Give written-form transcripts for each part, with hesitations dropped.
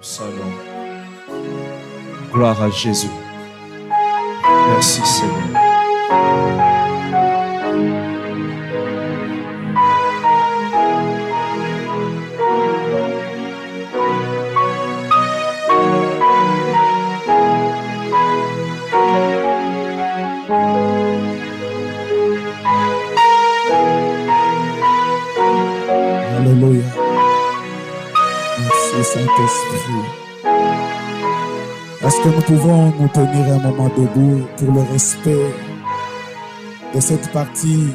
Salon. Gloire à Jésus. Merci Seigneur. Alléluia. Merci Saint-Esprit. Est-ce que nous pouvons nous tenir un moment debout pour le respect de cette partie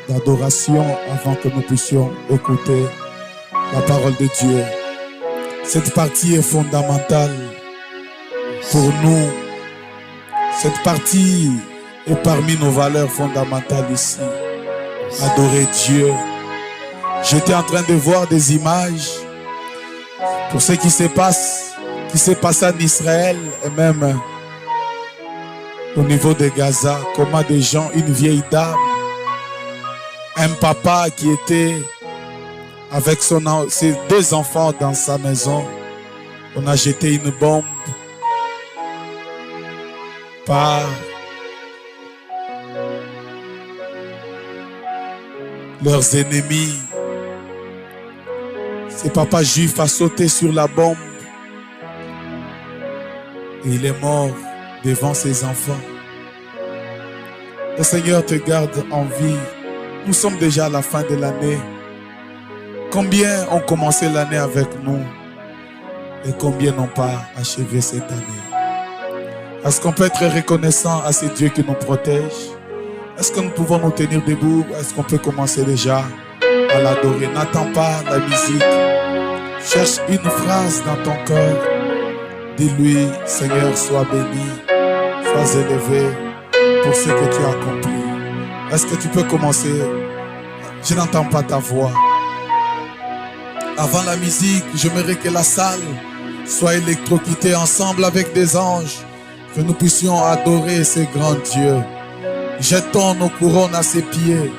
d'adoration avant que nous puissions écouter la parole de Dieu? Cette partie est fondamentale pour nous. Cette partie est parmi nos valeurs fondamentales ici. Adorer Dieu. J'étais en train de voir des images pour ce qui se passe en Israël et même au niveau de Gaza. Comment des gens, une vieille dame, un papa qui était avec ses 2 enfants dans sa maison, on a jeté une bombe par leurs ennemis. Ce papa juif a sauté sur la bombe et il est mort devant ses enfants. Le Seigneur te garde en vie. Nous sommes déjà à la fin de l'année. Combien ont commencé l'année avec nous et combien n'ont pas achevé cette année? Est-ce qu'on peut être reconnaissant à ce Dieu qui nous protège? Est-ce que nous pouvons nous tenir debout? Est-ce qu'on peut commencer déjà à l'adorer? N'attends pas la musique. Cherche une phrase dans ton cœur. Dis-lui, Seigneur, sois béni, sois élevé pour ce que tu as accompli. Est-ce que tu peux commencer? Je n'entends pas ta voix. Avant la musique, j'aimerais que la salle soit électrocutée ensemble avec des anges, que nous puissions adorer ce grand Dieu. Jetons nos couronnes à ses pieds.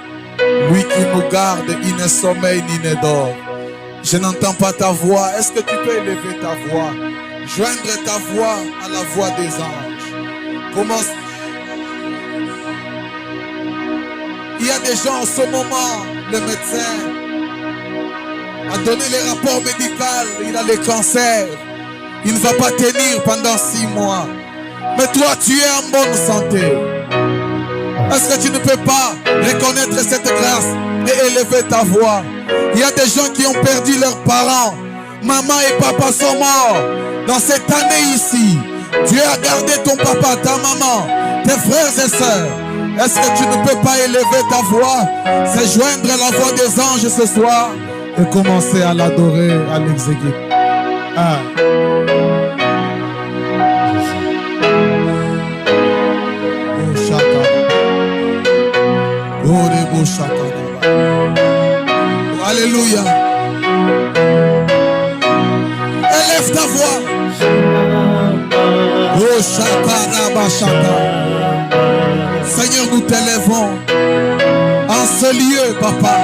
Lui qui nous garde, il ne sommeille ni ne dort. Je n'entends pas ta voix. Est-ce que tu peux élever ta voix? Joindre ta voix à la voix des anges. Commence. Il y a des gens en ce moment, le médecin a donné les rapports médicaux, il a le cancer. Il ne va pas tenir pendant 6 mois. Mais toi, tu es en bonne santé. Est-ce que tu ne peux pas reconnaître cette grâce et élever ta voix? Il y a des gens qui ont perdu leurs parents. Maman et papa sont morts. Dans cette année ici, Dieu a gardé ton papa, ta maman, tes frères et sœurs. Est-ce que tu ne peux pas élever ta voix? C'est joindre la voix des anges ce soir et commencer à l'adorer, à l'exécuter. Ah. Alléluia. Élève ta voix. Oh, Seigneur, nous t'élèvons en ce lieu, papa.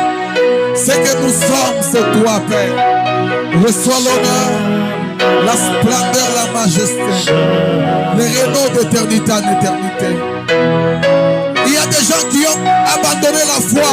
Ce que nous sommes, c'est toi, Père. Reçois l'honneur, la splendeur, la majesté, les rénaux d'éternité en éternité. Il y a des gens qui ont abandonné la foi.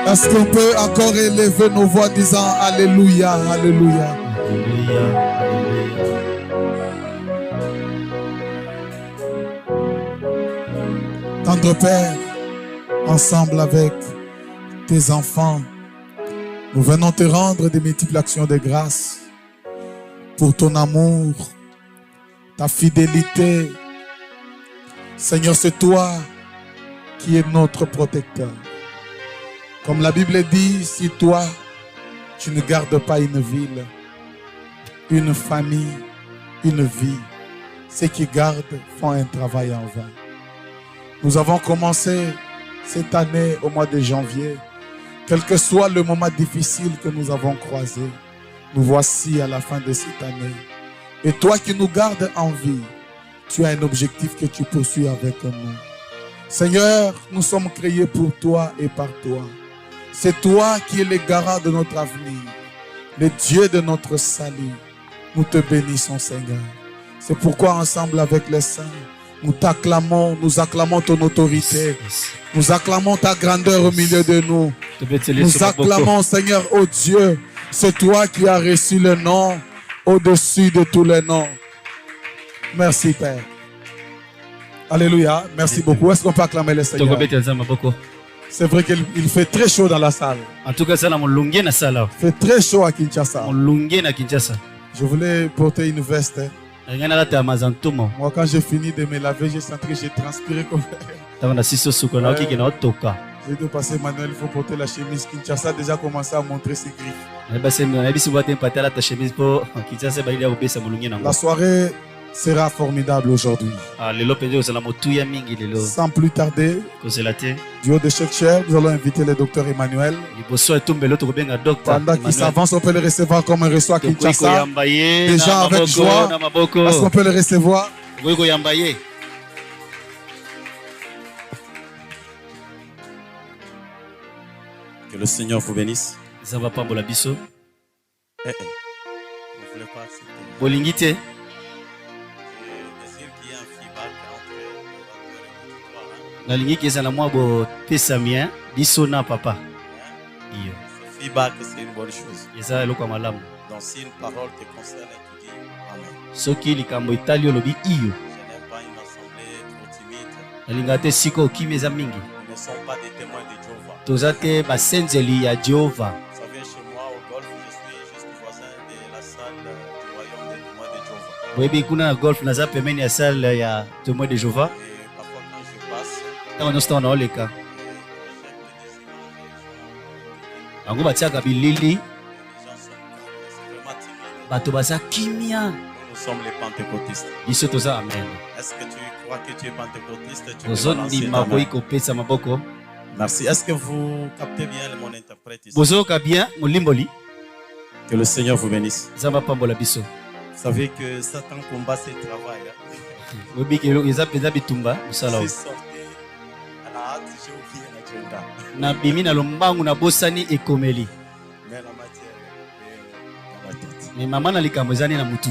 Est-ce qu'on peut encore élever nos voix disant Alléluia, Alléluia. Alléluia. Alléluia. Tendre Père, ensemble avec tes enfants, nous venons te rendre des multiples actions de grâce pour ton amour, ta fidélité. Seigneur, c'est toi qui es notre protecteur. Comme la Bible dit, si toi, tu ne gardes pas une ville, une famille, une vie, ceux qui gardent font un travail en vain. Nous avons commencé cette année au mois de janvier. Quel que soit le moment difficile que nous avons croisé, nous voici à la fin de cette année. Et toi qui nous gardes en vie, tu as un objectif que tu poursuis avec nous. Seigneur, nous sommes créés pour toi et par toi. C'est toi qui es le garant de notre avenir, le Dieu de notre salut. Nous te bénissons, Seigneur. C'est pourquoi ensemble avec les saints, nous t'acclamons, nous acclamons ton autorité. Nous acclamons ta grandeur au milieu de nous. Nous acclamons, Seigneur, oh Dieu, c'est toi qui as reçu le nom au-dessus de tous les noms. Merci, Père. Alléluia. Merci beaucoup. Est-ce qu'on peut acclamer le Seigneur? C'est vrai qu'il fait très chaud dans la salle. En tout cas, il fait très chaud à Kinshasa. Kinshasa. Je voulais porter une veste. Moi, quand j'ai fini de me laver, j'ai senti que j'ai transpiré comme j'ai dû passer Manuel, il faut porter la chemise. Kinshasa a déjà commencé à montrer ses griffes. La soirée sera formidable aujourd'hui. Sans plus tarder, du haut de chaque chair, nous allons inviter le docteur Emmanuel. Pendant qu'il s'avance, on peut le recevoir comme un reçoit à Kinshasa. Déjà avec joie, est-ce qu'on peut le recevoir? Que le Seigneur vous bénisse. Ça va pas pour la biso. Vous voulez pas accepter? Nalingi kezala mwa bo pesamien biso na papa. Iyo. Feedback, c'est une bonne chose. Eza eloko malamu. Donc si une parole te concerne, tu dis amen. Soki likambo itali olobi iyo. Je n'aime pas une assemblée trop timide. Nalinga te siko kimeza mingi. Nous ne sommes pas des témoins de Jéhovah. Tozate basenzeli ya Jehova. Vous savez, chez moi au golf, je suis juste voisin de la salle du royaume des témoins de Jéhovah. Webi kuna na golf naza pembeni ya salle ya témoins de Jéhovah. Et parfois quand je passe, Tango nosta na oleka. Bango batiaka bilili. Bato baza kimia. Nous sommes les pentecôtistes. Biso toza amen. Est-ce que tu crois que tu es pentecôtiste? Tu Ozoni makoyi kopesa maboko. Merci. Est-ce que vous captez bien mon interprète ici? Bozoka bien molimboli. Que le Seigneur vous bénisse. Zamba pambola biso. Vous savez que Satan combat ses travail. Webi kelo eza peza bitumba musala. C'est sorti à la hâte, j'ai oublié l'agenda. Na bimi na lombangu na bosani ekomeli. Mais la matière est dans ma tête. Mais maman na likambo ezani na mutu.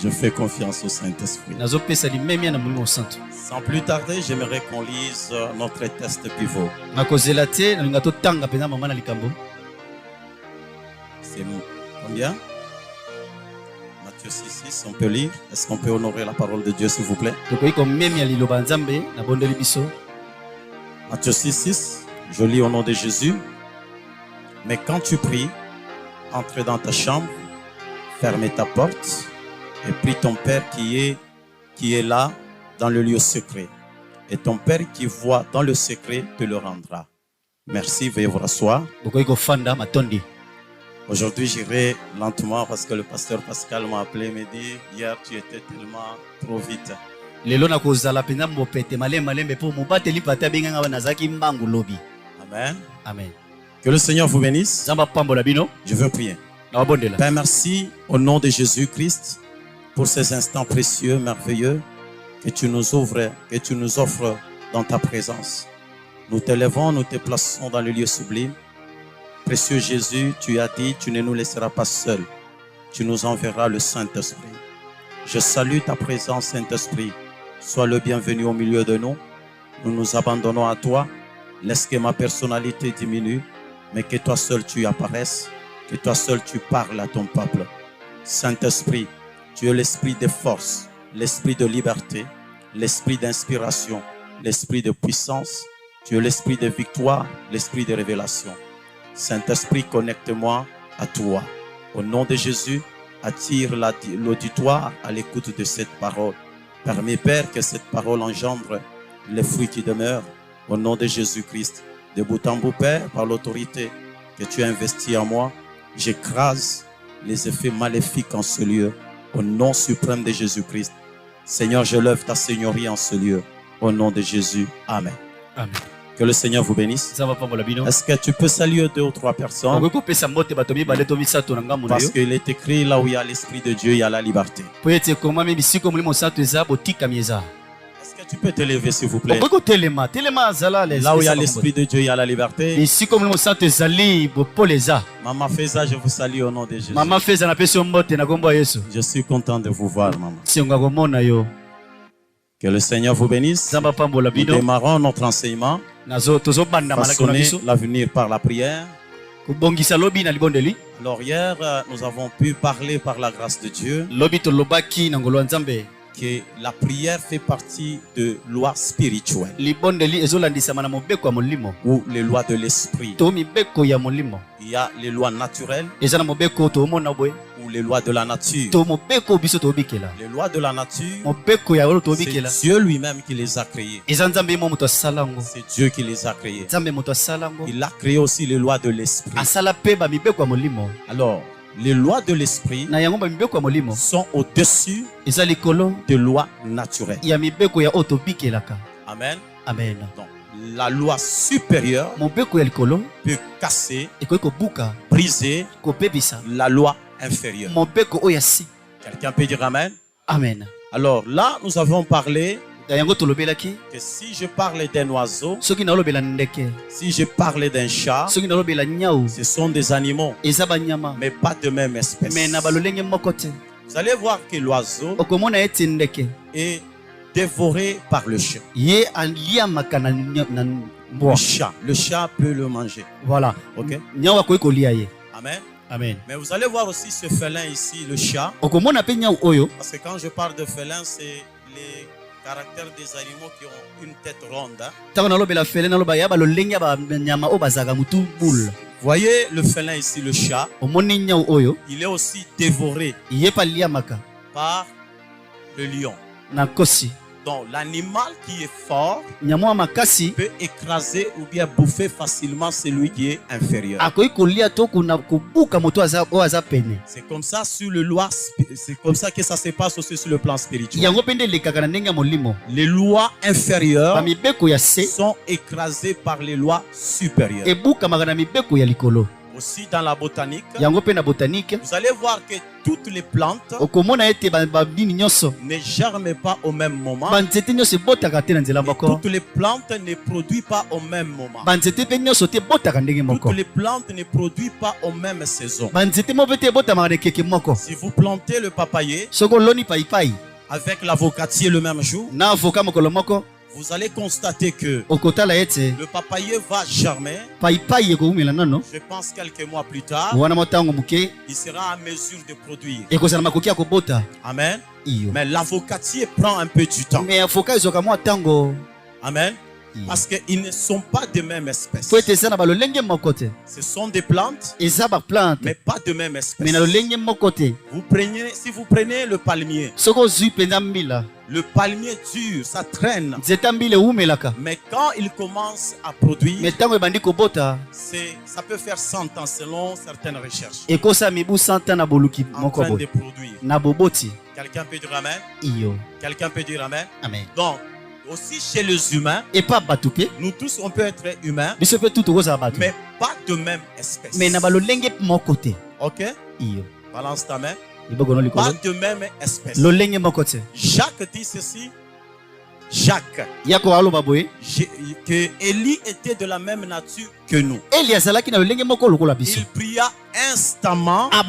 Je fais confiance au Saint-Esprit. Nazo pesa limemia na mulimo santo. Sans plus tarder, j'aimerais qu'on lise notre test pivot. Na kozela te na linga to tanga pena maman na likambo. C'est combien? Matthieu 6:6, on peut lire. Est-ce qu'on peut honorer la parole de Dieu, s'il vous plaît? Tokoyi ko memia liloba nzambe na bondeli biso. Matthieu 6:6, je lis au nom de Jésus. Mais quand tu pries, entre dans ta chambre, ferme ta porte et prie ton Père qui est là dans le lieu secret. Et ton Père qui voit dans le secret te le rendra. Merci, veuillez vous rasseoir. Bokoyi ko fanda matondi. Aujourd'hui, j'irai lentement parce que le pasteur Pascal m'a appelé et m'a dit hier, tu étais tellement trop vite. Lelo na kozala pena mbopete malembe po mobateli pata benganga banazaki mbangu lobi. Amen. Amen. Que le Seigneur vous bénisse. Zamba pambola bino. Je veux prier. Na bondela. Père, merci au nom de Jésus-Christ pour ces instants précieux, merveilleux que tu nous offres dans ta présence. Nous t'élèvons, nous te plaçons dans le lieu sublime. Précieux Jésus, tu as dit, tu ne nous laisseras pas seuls. Tu nous enverras le Saint-Esprit. Je salue ta présence, Saint-Esprit. Sois le bienvenu au milieu de nous. Nous nous abandonnons à toi. Laisse que ma personnalité diminue, mais que toi seul tu apparaisses, que toi seul tu parles à ton peuple. Saint-Esprit, tu es l'esprit de force, l'esprit de liberté, l'esprit d'inspiration, l'esprit de puissance. Tu es l'esprit de victoire, l'esprit de révélation. Saint-Esprit, connecte-moi à toi. Au nom de Jésus, attire l'auditoire à l'écoute de cette parole. Permets, Père, que cette parole engendre les fruits qui demeurent. Au nom de Jésus-Christ, de bout en bout, Père, par l'autorité que tu as investie en moi, j'écrase les effets maléfiques en ce lieu. Au nom suprême de Jésus-Christ. Seigneur, je lève ta seigneurie en ce lieu. Au nom de Jésus. Amen. Amen. Que le Seigneur vous bénisse. Est-ce que tu peux saluer 2 ou 3 personnes? Parce qu'il est écrit, là où il y a l'Esprit de Dieu, il y a la liberté. Est-ce que tu peux te lever, s'il vous plaît? Là où il y a l'Esprit de Dieu, il y a la liberté. Maman Feza, je vous salue au nom de Jésus. Je suis content de vous voir, maman. Que le Seigneur vous bénisse. Nous démarrons notre enseignement. Façonner l'avenir par la prière. Alors hier, nous avons pu parler par la grâce de Dieu que la prière fait partie de lois spirituelles ou les lois de l'esprit. Il y a les lois naturelles ou les lois de la nature. Les lois de la nature, c'est Dieu lui-même qui les a créées. C'est Dieu qui les a créées. Il a créé aussi les lois de l'esprit. Alors, les lois de l'esprit sont au-dessus des lois naturelles. Amen. Amen. Donc, la loi supérieure peut casser, briser la loi inférieure. Quelqu'un peut dire Amen. Amen. Alors là, nous avons parlé que si je parlais d'un oiseau, si je parlais d'un chat, ce sont des animaux, mais pas de même espèce. Vous allez voir que l'oiseau est dévoré par le chat. Le chat peut le manger. Voilà. Ok. Amen. Amen. Mais vous allez voir aussi ce félin ici, le chat. Parce que quand je parle de félin, c'est les caractères des animaux qui ont une tête ronde. Voyez le félin ici, le chat. Il est aussi dévoré par le lion. Donc l'animal qui est fort peut écraser ou bien bouffer facilement celui qui est inférieur. C'est comme ça sur le loi, c'est comme ça que ça se passe aussi sur le plan spirituel. Les lois inférieures sont écrasées par les lois supérieures. Aussi dans la botanique, vous allez voir que toutes les plantes ne germent pas au même moment. Et toutes les plantes ne produisent pas au même moment. Toutes les plantes ne produisent pas aux mêmes saisons. Si vous plantez le papayer avec l'avocatier le même jour, vous allez constater que le papayer va germer. Je pense quelques mois plus tard, il sera en mesure de produire. Amen. Mais l'avocatier prend un peu du temps. Amen. Parce qu'ils ne sont pas de même espèce. Ce sont des plantes, mais pas de même espèce. Si vous prenez le palmier, le palmier dur, ça traîne. Mais quand il commence à produire, ça peut faire 100 ans selon certaines recherches. En train de produire. Quelqu'un peut dire Amen. Quelqu'un peut dire Amen. Amen. Donc, aussi chez les humains, nous tous on peut être humains, mais pas de même espèce. Ok? Balance ta main. Pas de même espèce. Jacques dit ceci. Jacques, que Élie était de la même nature que nous. Il pria instamment pour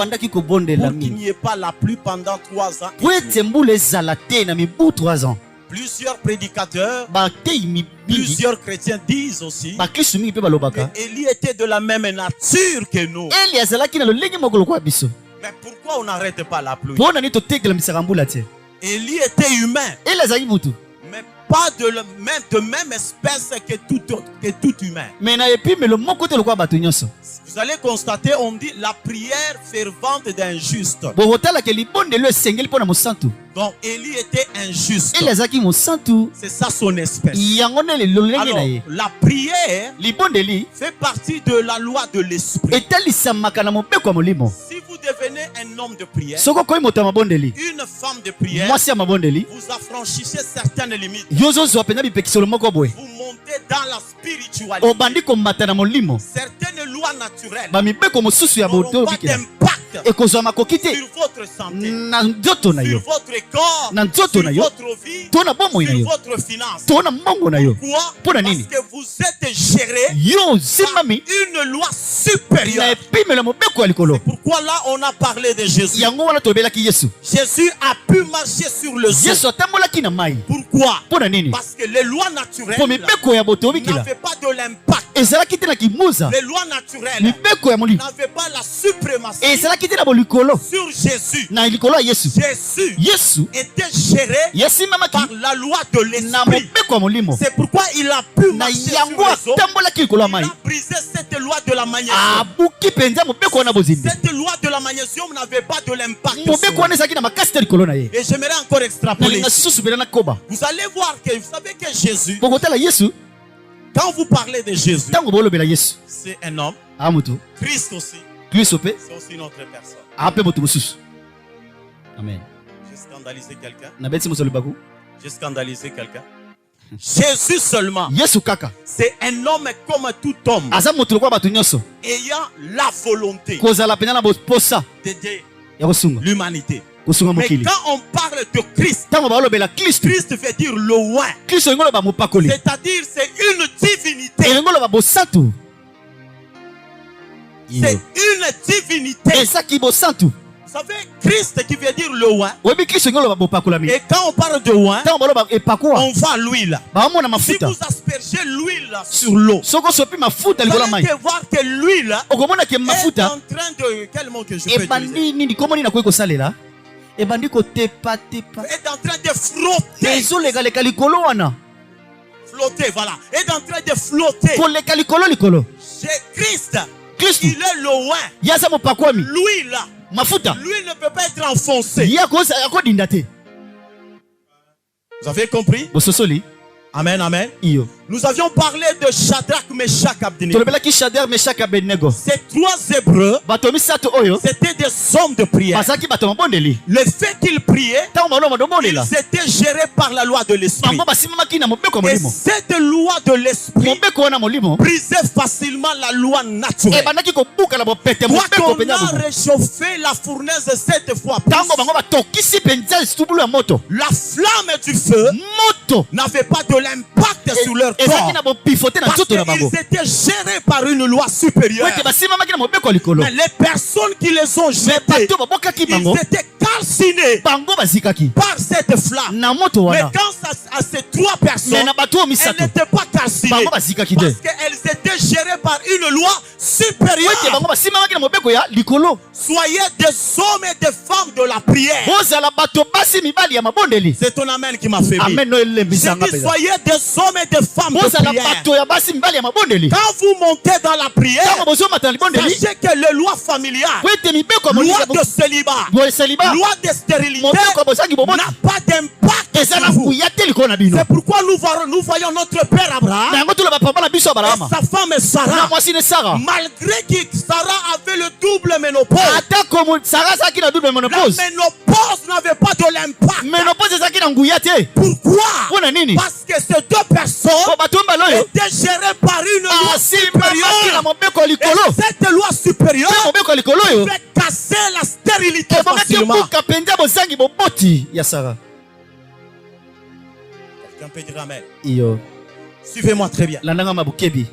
qu'il n'y ait pas la pluie pendant 3 ans. Plusieurs prédicateurs, plusieurs chrétiens disent aussi que Élie était de la même nature que nous. Mais pourquoi on n'arrête pas la pluie? Pona ni totekela misaka mbula te. Élie était humain, Ele azali mutu. mais pas de même espèce que tout humain. Mais na epime le moko te lokwa bato nyonso. Vous allez constater, on dit la prière fervente d'un juste. Bokotala ke libondelo esengeli pona mosantu. Donc Élie était injuste. Ele azaki mosantu. C'est ça son espèce. Yango ne le lolenge Alors, na ye. la prière Libondeli fait partie de la loi de l'esprit. etalisamaka na mobeko ya molimo. Si vous devenez un homme de prière, Soko koyi moto ya mabondeli. une femme de prière, Mwasi ya mabondeli. vous affranchissez certaines limites. Yo ozozwa mpenza bipekiselo moko boye. Vous montez dans la spiritualité. Obandi komata na molimo. Certaines lois naturelles Bamibeko mosusu ya boto n'auront pas bikela. d'impact Ekozwa makoki te sur votre santé, na nzoto na sur yo. votre corps, Na nzoto na sur yo. votre vie, To na bomoi na sur yo. votre finance. To na mbongo na yo. Pourquoi? Pona Parce nini? que vous êtes géré Yo par zimbami une loi na supérieure. epimela mobeko ya likolo. Pourquoi là on a parlé de Jésus? Yango wana tobelaki Yesu. Jésus a pu marcher sur le sol. Yesu atambolaki na mai. Pourquoi? Pona nini? Parce que les lois naturelles Po mibeko ya boto bikela. n'avaient pas de l'impact. Ezalaki te na kimuza. Les lois naturelles Mibeko ya molimo. n'avaient pas la suprématie Ezalaki te na bolikolo. sur Jésus. Na likolo ya Yesu. Jésus Yesu était géré yasimamaki par la loi de na l'esprit. mobeko ya molimo. C'est pourquoi il a pu Na marcher sur yango les eaux. atambolaki likolo ya Il mai. a brisé cette loi de la magnésium. Abuki penza mobeko wana bozindi. Cette loi de la magnésium n'avait pas de l'impact sur Mobeko wana lui. ezalaki na makasi te likolo na ye. Et j'aimerais encore extrapoler. Nalinga susu bela na koba. Vous allez voir que vous savez que Jésus, Bokotala Yesu quand vous parlez de Jésus, tango bolobela Yesu. c'est un homme. Amutu. Christ aussi, Kristo pe c'est aussi notre personne. ape moto mosusu. Amen. J'ai scandalisé quelqu'un. Na beti moto libaku. J'ai scandalisé quelqu'un. Jésus seulement, Yesu kaka. c'est un homme comme tout homme, Aza moto lokwa bato nyonso. ayant la volonté Kozala pena na boposa d'aider ya kosunga. l'humanité. Kosunga Mais mokili. quand on parle de Christ, Tango balobela Kristo. Christ veut dire le loin. Kristo ngolo ba mopakoli. C'est-à-dire, c'est une divinité. Ngolo ba bosantu. C'est une divinité. Esa ki bosantu. Vous savez, Christ qui veut dire le loin. Webi Kristo ngolo ba bopakolami. Et quand on parle de loin, Tango baloba epakwa. on va à l'huile. Ba mona Si mafuta. vous aspergez l'huile sur l'eau, Soko sopi mafuta vous likolo mai. allez voir que l'huile Okomona ke est mafuta en train de... Quel mot que je peux utiliser? ebandi nini komoni na koyi kosalela. Ebandi kotepa tepa. Est en train de flotter. Ezolekaleka likolo wana. Flotter, voilà. Est en train de flotter. Koleka likolo likolo. C'est Christ. Kristo Il est loin. yaza mopakwami. L'huile, Mafuta l'huile ne peut pas être enfoncée. yakodinda te. Vous avez compris? Bososoli Amen, amen. iyo. Nous avions parlé de Shadrach, Meshach, Abednego. Tolobelaki Shadrach, Meshach, Abednego. Ces trois Hébreux, Bato misato oyo c'était des hommes de prière. bazalaki bato mabondeli. Le fait qu'ils priaient, Tango baloba ils dobondela. étaient gérés par la loi de l'esprit. Bango basimamaki na mobeko ya Et molimo. cette loi de l'esprit Mobeko wana molimo brisait facilement la loi naturelle. ebandaki kobuka na bopete Quand mobeko on penza a bongo. réchauffé la fournaise 7 fois plus, Tango bango batokisi penza esitubulu ya moto. la flamme du feu Moto n'avait pas de l'impact sur leur ezalaki corps. na bopifote na Parce nzoto na bango. qu'ils étaient gérés par une loi supérieure. Wete basimamaki na mobeko ya likolo. Mais les personnes qui les ont jetés, Bato babokaki bango. ils étaient calcinés Bango bazikaki par cette flamme. na moto Mais wana. quand à ces trois Mais personnes, na bato oyo elles misato n'étaient pas calcinées. bango bazikaki te. Parce qu'elles étaient gérées par une loi Wete supérieure. bango basimamaki na mobeko ya likolo. Soyez des hommes et des femmes de la prière. Bozala bato basi mibali ya mabondeli. C'est ton amen qui m'a fait vivre. Amen no J'ai elembisanga dit, peza. soyez des hommes et des femmes de Bozala prière. bato ya basi mibali ya mabondeli. Quand vous montez dans la prière, Tango bozomata na libondeli. sachez que les lois familiales, Wete mibeko ya loi molisa de célibat, boseliba. loi de stérilité, Mobeko ya bozangi bobota. n'a pas d'impact Eza na sur vous. kuya te likolo na bino. C'est pourquoi nous voyons notre père Na Abraham yango toloba papa na biso et Abrahama. sa femme Na Sarah. mwasi ne Sara. Malgré que Sarah avait le double ménopause, Atako Sara azalaki na double la ménopause. ménopause n'avait pas de l'impact. Ménopause ezalaki na nguya te. Pourquoi? Mpona nini? Parce que ces deux personnes Po bato mbala oyo étaient gérées par une loi asimamaki na supérieure. mobeko ya Et likolo. cette loi supérieure Mpe mobeko ya likolo oyo fait casser la stérilité ebongaki facilement. mbuka penza bozangi boboti ya Sara. Quelqu'un peut dire amen. Iyo Suivez-moi très bien. landanga mabukebi.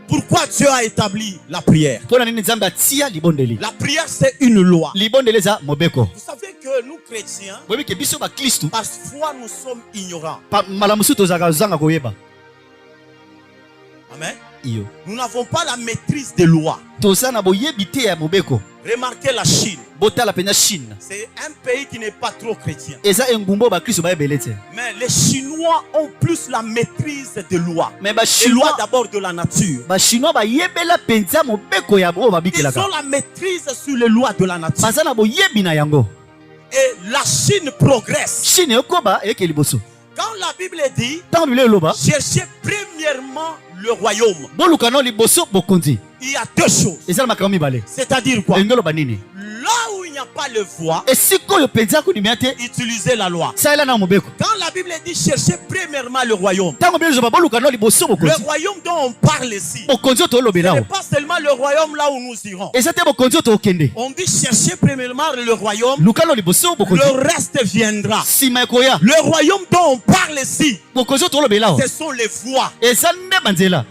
Pourquoi Dieu a établi la prière? Mpona nini Nzambe atia libondeli? La prière, c'est une loi. Libondeli eza mobeko. Vous savez que nous, chrétiens, Boyebi ke biso baklistu parfois nous sommes ignorants. mbala mosusu tozalaka kozanga koyeba. Amen. Iyo Nous n'avons pas la maîtrise des lois. toza na boyebi te ya mobeko. Remarquez la Chine. Botala pena Chine. C'est un pays qui n'est pas trop chrétien. Eza engumbo ba Kristo ba ebelete. Mais les Chinois ont plus la maîtrise des lois. Mais ba Les Chinois lois d'abord de la nature. ba Chinois ba yebela penza mobeko ya bo ba Ils bikelaka. ont la maîtrise sur les lois de la nature. Baza na bo yebi na yango. Et la Chine progresse. Chine yokoba eke liboso. Quand la Bible dit, Tant Bible loba, cherchez premièrement le royaume. boluka no liboso bokonzi. Il y a deux choses. Eza makambo mibale. C'est-à-dire quoi? Engelo banini. Là où il n'y a pas le voie, Et siko yo penza ko nimete, utilisez la loi. saela na mobeko. Quand la Bible dit cherchez premièrement le royaume, Tango Bible zoba boluka no liboso le bokonzi. royaume dont on parle ici, Bokonzi to ce lobela. n'est pas seulement le royaume là où nous irons. Eza te bokonzi to okende. On dit chercher premièrement le royaume, Luka no liboso bokonzi. le reste viendra. Sima ekoya. Le royaume dont on parle ici, Bokonzi to lobela. ce sont les voies. Eza nde banzela.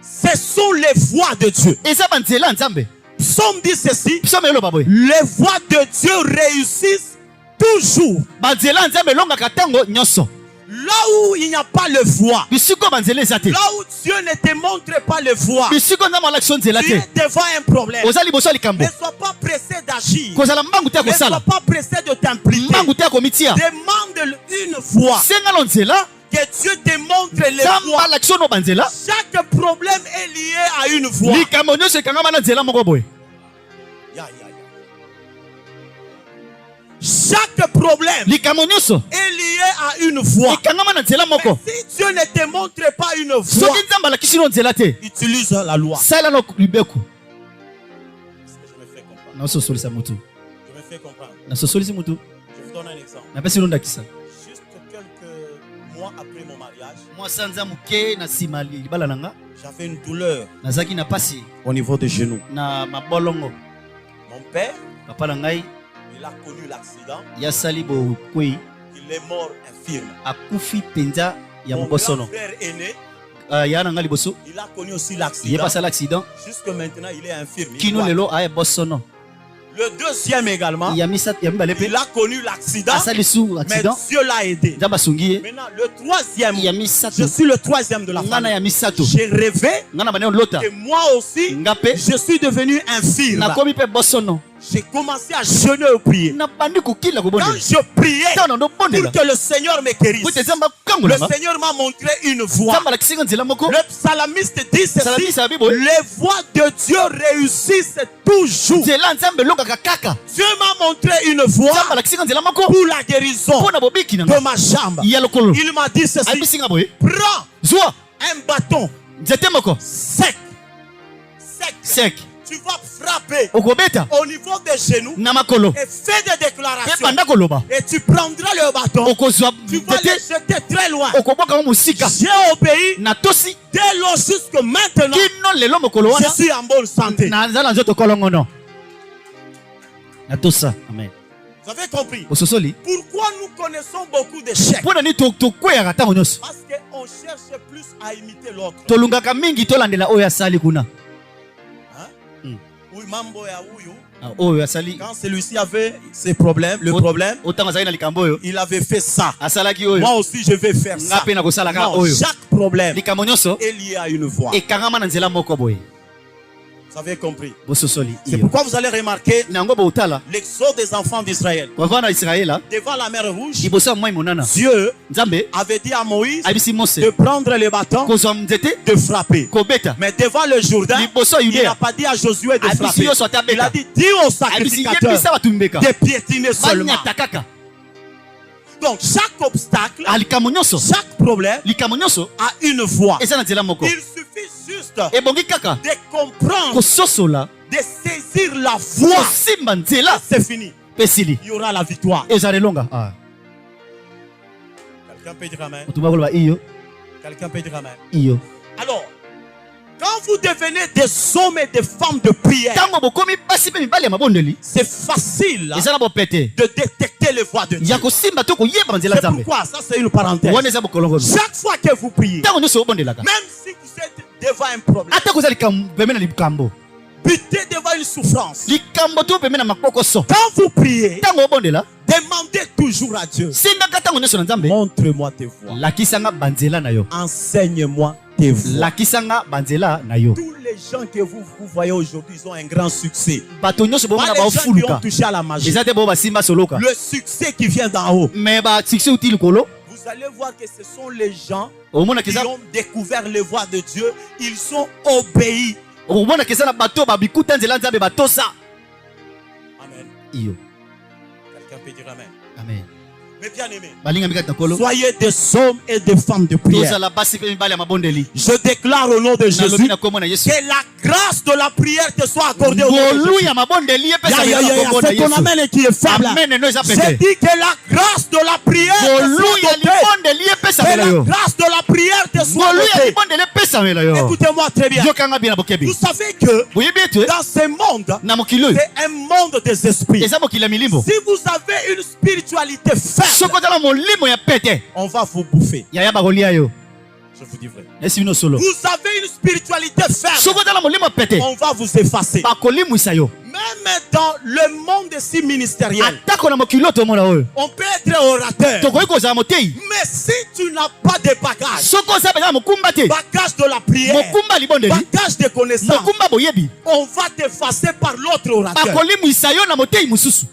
Ce sont les voies de Dieu. Eza banzela nzambe. Psaume dit ceci, Psaume eloba boy. les voies de Dieu réussissent toujours. Banzela nzambe longa katango nyonso. Là où il n'y a pas le voie, Bisiko banzela ezate. là où Dieu ne te montre pas le voie, Bisiko na malaction nzela tu te. es devant un problème. Oza liboso likambo. Ne sois pas pressé d'agir. Kozala mbangu te Ne sois kosala. pas pressé de t'impliquer. Mbangu te komitia. Demande une voie. Senga lo nzela. Que Dieu te montre les Zamba voies. l'action no banzela. Chaque problème est lié à une voie. Likambo nyonso ekangama na nzela moko boy. Chaque problème Likambo nyonso est lié à une voie. ekangama na nzela Mais moko. si Dieu ne te montre pas une voie, Soki nzambe alakisi no nzela te, utilise la loi. sala no libeko. Je me fais comprendre. Nasosolisa mutu. Je me fais comprendre. Nasosolisi mutu. Je vous donne un exemple. Napesi no ndakisa. Juste quelques mois après mon mariage, Mwa sanza muke na sima libala nanga. j'avais une douleur Nazaki na pasi au niveau des genoux. na mabolongo. Mon père, Papa na ngai il a connu l'accident. ya sali bo kwei Il est mort infirme. akufi penza ya Mon mobosono. grand frère aîné, Ya na ngai liboso. il a connu aussi Ye l'accident. pasa l'accident. Jusque maintenant, il est infirme. Il Kino doit- lelo aya bosono. Le deuxième également, Ya misa ya mibale pe. il a connu l'accident, Asali su mais accident. Dieu l'a aidé. Nzamba sungi ye. Maintenant, le troisième, Ya je misato. suis le troisième de la Ngana famille. ya misato. J'ai rêvé Ngana baneo lota. que moi aussi, Ngape. je suis devenu infirme. Nakomi pe bosono. J'ai commencé à jeûner et prier. Na bandi kukila Quand kubonde. je priais Tano ndo pour bondela. que le Seigneur me guérisse, Kuti zamba kangu le na. Seigneur m'a montré une voie. Zamba la kisinga nzela moko. Le psalamiste dit Salami ceci, sa bibo. les voies de Dieu réussissent toujours. Nzela nzambe longa kaka. Dieu m'a montré une voie Zamba la kisinga nzela moko. pour la guérison Pona bobiki na. de ma jambe. Ya lokolo. Il m'a dit ceci, Abisinga boy. prends Zwa. un bâton Nzete moko. sec. Sek. Tu vas frapper Okobeta. au niveau des genoux Na makolo. et fais des Pe déclarations. banda koloba. Et tu prendras le bâton. Okozwa Tu vas le nzete. jeter très loin. Okoboka mo musika. J'ai obéi Na tosi. dès lors jusque maintenant. Kino lelo mokolo Je wana. suis en bonne santé. Na nzala nzoto kolongo no. Na tosa. Amen. Vous avez compris? Ososoli. Pourquoi nous connaissons beaucoup d'échecs? Pona ni to kweyaka tango nyonso. Parce qu'on cherche plus à imiter l'autre. Tolungaka mingi tolandela oyo asali kuna. Oui, mambo ya huyu. Oyo asali. Quand celui-ci avait ses problèmes, le problème, Otanga zali na likambo oyo. il avait fait ça. Asalaki oyo. Moi aussi, je vais faire ça. Ngape na kosala ka Non, oyo. chaque problème Likambo nyonso est lié à une voie. ekangama na nzela moko boye. Vous avez compris? Bososoli. C'est pourquoi vous allez remarquer Nango bo utala. l'exode des enfants d'Israël. Kwa vana Israela. Devant la mer Rouge, Liboso ya moi monana. Dieu Nzambe avait dit à Moïse abisi Mose. de prendre le bâton, Kozwa nzete. de frapper. Kobeta. Mais devant le Jourdain, Liboso ya il n'a Yudea. pas dit à Josué de Abisi frapper. yo swata Il a beta. dit, dis aux Abisi sacrificateurs yebisa batumbeka. de piétiner seulement. Banyata kaka. Donc, chaque obstacle, Likambo nyonso. chaque problème Likambo nyonso a une voie. eza na nzela moko. Il suffit juste Ebongi kaka de comprendre, kososola. de saisir la voie. Kosimba nzela. C'est fini. Pesili. Il y aura la victoire. Eza relonga. Quelqu'un peut dire amen. Mutuba koloba iyo. Quelqu'un peut dire amen. Iyo. Alors, quand vous devenez des hommes et des femmes de prière, Tango bokomi basi pe mibali ya mabondeli. c'est facile Eza na bopete. de détecter les voies de Dieu. Ya kosimba to koyeba nzela C'est nzambe. pourquoi, ça c'est une parenthèse. Wana eza bokolongo. Chaque fois que vous priez, Tango nyonso obondelaka. même si vous êtes devant un problème, Ata kozali pembeni na likambo. butez devant une souffrance, Likambo to pembeni na makokoso. quand vous priez, Tango obondela. demandez toujours à Dieu, Singaka tango nyonso na nzambe. montre-moi tes voies, Lakisanga banzela na yo. enseigne-moi tes voies. lakisanga banzela na yo. Tous les gens que vous voyez aujourd'hui, ils ont un grand succès. Bato nyonso Pas bomona les ba gens qui ont ofuluka. touché à la magie. Ezate bo basimba soloka. Le succès qui vient d'en haut. Mais ba succès uti likolo. Vous allez voir que ce sont les gens Omona qui keza ont découvert les voies de Dieu. Ils sont obéis. omona keza na bato ba bikuta nzela nzambe batosa. Amen. Iyo. Quelqu'un peut dire Amen. Amen. Mais bien aimé, Balinga mikata nakolo. soyez des hommes et des femmes de prière. Tozala basi pe mibale ya mabondeli. Je déclare au nom de Jésus Nalobi na kombo na Yesu. que la grâce de la prière te soit accordée au nom de Ngolu Jésus. ya mabondeli epesa Ya, na kombo na c'est ton Yesu. amen qui est faible. Amen no eza J'ai pete. dit que la grâce de la prière te Ngolu soit ya dotée. libondeli epesa Que na la yo. grâce de la prière te soit Ngolu ya dotée. libondeli epesa na yo. Écoutez-moi très bien. Yokanga bien na bokebi. Vous savez que Boyebi ete dans ce monde, na mokili oyo c'est un monde des esprits. eza mokili ya milimbo. Si vous avez une spiritualité faible, Soko tala molimo ya pete. on va vous bouffer. Yaya bakolia yo. Je vous dis vrai. Esi bino solo. Vous avez une spiritualité faible, Soko tala molimo ya pete. on va vous effacer. Bakolimwisa yo. Même dans le monde si ministériel, Atako na mokili oyo tomona oyo. on peut être orateur. Tokoki kozala motei. Mais si tu n'as pas de bagage, Soko oza peza mokumba te. bagage de la prière, Mokumba libondeli. bagage de connaissance, Mokumba boyebi. on va t'effacer par l'autre orateur. Bakolimwisa yo na motei mosusu.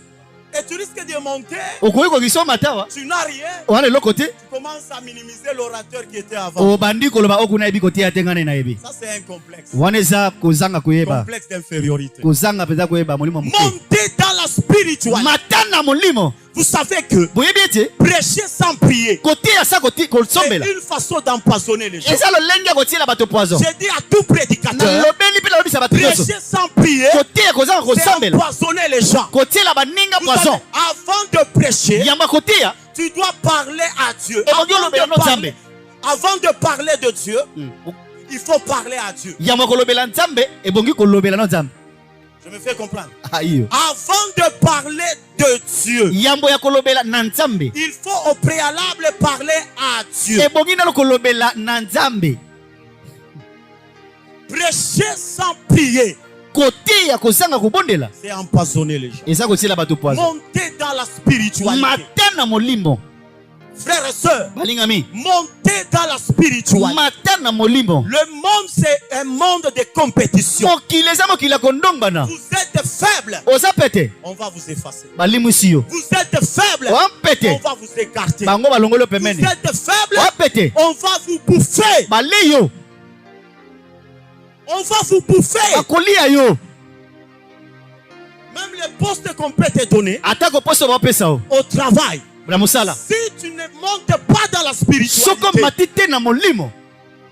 Et tu risques de monter, Okoki kokisa matawa. tu n'as rien, Wana eloko te. tu commences à minimiser l'orateur qui était avant. Obandi koloba oku nayebi kotia te ngane nayebi. Ça, c'est un complexe. Wana eza kozanga koyeba. Complexe d'infériorité. Kozanga peza koyeba molimo moke. Monter dans la spiritualité. Matana molimo. Vous savez que Boyebi ete prêcher sans prier, kotia sa c'est kosombela. une façon d'empoisonner les gens. Eza lolenge kotiela bato poison. J'ai dit à tout prédicateur, Nalobeli pe nalobisa bato nyonso. prêcher sans prier, Kotia kozanga c'est kosombela. empoisonner les gens. Kotiela baninga Vous savez, poison. avant de prêcher, Yamba kotia. tu dois parler à Dieu. Ebongi olobela no Nzambe. Avant de parler de Dieu, il faut parler à Dieu. Yamba kolobela Nzambe ebongi kolobela no Nzambe. Je me fais comprendre. Ayo. Avant de parler de Dieu, Yambo ya kolobela na Nzambe. il faut au préalable parler à Dieu. Ebongi na kolobela na Nzambe. Prêcher sans prier, Kotia kozanga kobondela. c'est empoisonner les gens. Eza kotiela bato poison. Monter dans la spiritualité. Matana molimo. Frères et sœurs, Balingami. monter dans la spiritualité. Matana molimo. Le monde, c'est un monde de compétition. Mokili eza mokili ya kondombana. Vous êtes faible, Oza pete. on va vous effacer. Balimwisi yo. Vous êtes faible, Oa on pete. va vous écarter. Bango balongolo Vous pemene. êtes faible, Oa pete. on va vous bouffer. Bale yo. On va vous bouffer. Bakolia yo. Même les postes qu'on peut te donner Atako poso bapesa o. au travail. Na musala. Si tu ne montes pas dans la Soko spiritualité, matite na molimo.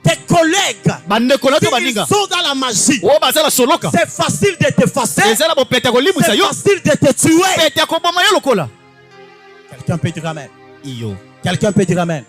tes collègues, Bandeko na to s'ils baninga. sont dans la magie, O bazala soloka. c'est facile de t'effacer, Ezala bo pete kolimwisa c'est yo. facile de te tuer. Pete koboma yo lokola. Quelqu'un peut dire amen. Iyo. Quelqu'un peut dire amen.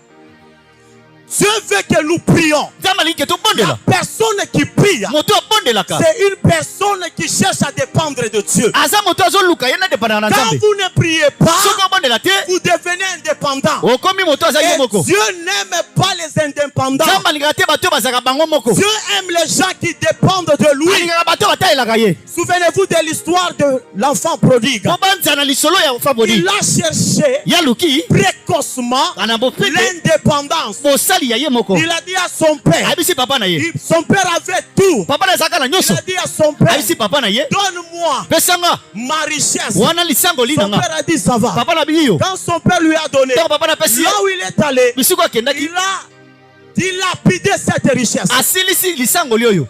Dieu veut que nous prions. Nzambe alingi to La bondela. personne qui prie, Moto abondelaka. c'est une personne qui cherche à dépendre de Dieu. Aza moto azoluka ye na dependana na Quand Nzambe. vous ne priez pas, Soko abondela te. vous devenez indépendant. Okomi moto aza ye Et moko. Dieu n'aime pas les indépendants. Nzambe alingaka te bato bazaka bango moko. Dieu aime les gens qui dépendent de lui. Alingaka bato batayelaka ye. Souvenez-vous de l'histoire de l'enfant prodigue. Po banza na lisolo ya fabodi. Il a cherché Yaluki précocement ana bopete l'indépendance. bosali ya ye moko. Il a dit à son père, Abisi papa na ye. son père avait tout. Papa na zaka na Il nyonso. a dit à son père, Abisi papa na ye. donne-moi Pesanga ma richesse. wana lisango Son linanga. père a dit, ça va. Papa na biyo. Quand son père lui a donné, Tant papa na pesi. là où il est allé, Bisuko akendaki. il a dilapidé cette richesse. Asilisi lisango lioyo.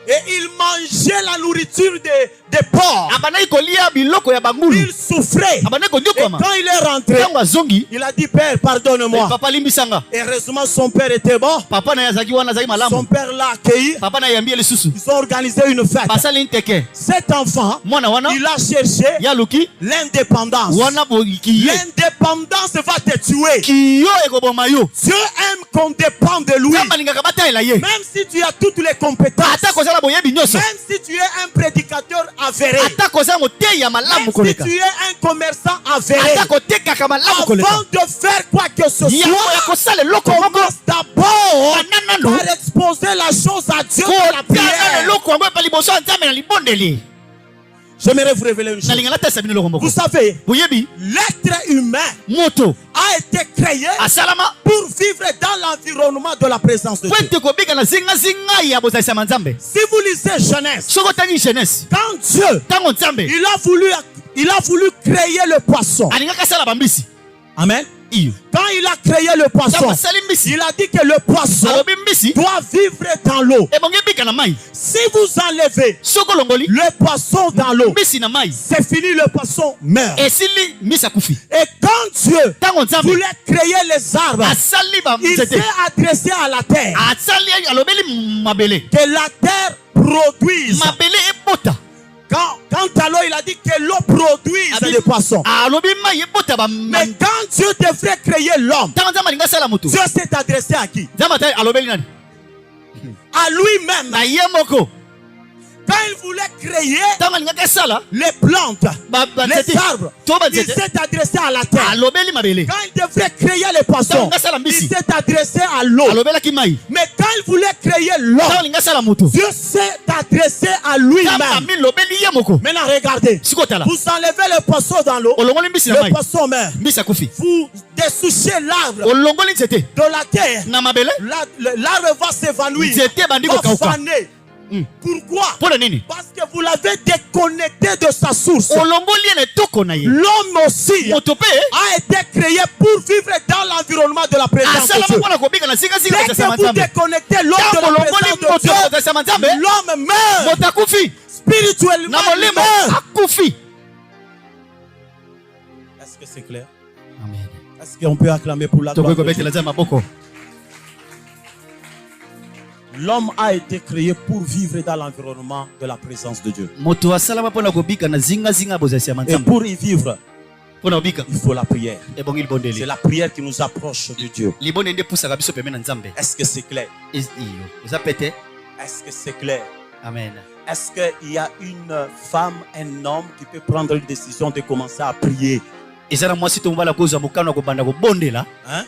Et il mangeait la nourriture des porcs. Abanai kolia biloko ya bangulu. Il souffrait. Abanai Et kondokoma. quand il est rentré, Tango azongi. il a dit, Père, pardonne-moi. Papa limbisanga. Heureusement, son père était bon. Papa na yazaki wana zaki Son malamu. père l'a accueilli. Papa na yambi lisusu. Ils ont organisé une fête. Basali nteke. Cet enfant, Mwana wana il a cherché yaluki l'indépendance. wana bokiye. L'indépendance va te tuer. Kiyo ekoboma yo. Dieu aime qu'on dépend de lui. Nzambe alingaka batayela ye. Même si tu as toutes les compétences. Ata kozala boyebi nyonso. Même si tu es un prédicateur avéré. Ata kozala moteyi ya malamu Même si koleka. tu es un commerçant avéré. Ata kotekaka malamu koleka. Avant de faire quoi que ce Yango ya soit, kosala eloko moko. commence d'abord Bananano. par exposer la chose à Dieu dans la Kotana prière. eloko yango epa liboso ya Nzambe na libondeli. J'aimerais vous révéler une chose. Nalingaka tesa bino eloko moko. Vous savez, Boyebi l'être humain moto a a été créé asalama pour vivre dans l'environnement de la présence de Dieu. kwete kobika na zinga ya bozalisa manzambe. Si vous lisez Genèse, Soko tangi Genèse quand Dieu tango nzambe il a voulu créer le poisson. alingaka sala bambisi. Amen. Iyo Quand il a créé le poisson, tango sali mbisi il a dit que le poisson alobi mbisi doit vivre dans l'eau. ebonge bika na mai. Si vous enlevez Soko longoli le poisson dans l'eau, mbisi na mai c'est fini, le poisson meurt. esili mbisi akufi. Et quand Dieu Tango nzambe voulait créer les arbres, asali il banzete s'est adressé à la terre. asali alobeli mabele Que la terre produise. mabele ebota. Quand alors il a dit que l'eau produise des poissons. alobi mai ebota ba. Mais quand Dieu devrait créer l'homme, tango nzambe alinga sala moto Dieu s'est adressé à qui? nzambe ata alobeli nani À lui-même. na ye moko. Quand il voulait créer tango alingaka sala les plantes, les arbres, to il banzete s'est adressé à la terre. alobeli mabele Quand il devrait créer les poissons, tango ngasala il mbisi s'est adressé à l'eau. alobelaki mai. Mais quand il voulait créer l'homme, tango alinga sala moto Dieu s'est adressé à lui-même. ami lobeli ye moko. Maintenant regardez, sikotala vous enlevez le poisson dans l'eau, olongoli mbisi na le mai poisson meurt. mbisi akufi. Vous dessouchez l'arbre olongoli nzete de la terre, na mabele l'arbre va s'évanouir, nzete bandi va kokauka. faner. Pourquoi? Mpona nini Parce que vous l'avez déconnecté de sa source. olongoli ye na etoko na ye. L'homme aussi moto mpe a été créé pour vivre dans l'environnement de la présence de asalama Dieu. mpona kobika na zingazinga Dès kozalisa que vous manzambe. déconnectez l'homme de tango la olongoli présence de moto Dieu, kozalisa manzambe l'homme meurt. moto akufi Spirituellement, na il molimo meurt. akufi. Est-ce que c'est clair? Amen. Est-ce qu'on peut acclamer pour la gloire tokoki de Dieu? kobetela nzambe maboko. L'homme a été créé pour vivre dans l'environnement de la présence de Dieu. moto asalama mpona kobika na zingazinga bozalisa Et manzambe. pour y vivre, mpona kobika il faut la prière. ebongi C'est libondeli la prière qui nous approche de Dieu. libonde nde epusaka biso pembeni na nzambe. Est-ce que c'est clair? iyo eza pete. Est-ce que c'est clair? Amen. Est-ce qu'il y a une femme, un homme qui peut prendre une décision de commencer à prier? eza na mwasi to mobala kozwa mokano ya kobanda kobondela. Hein?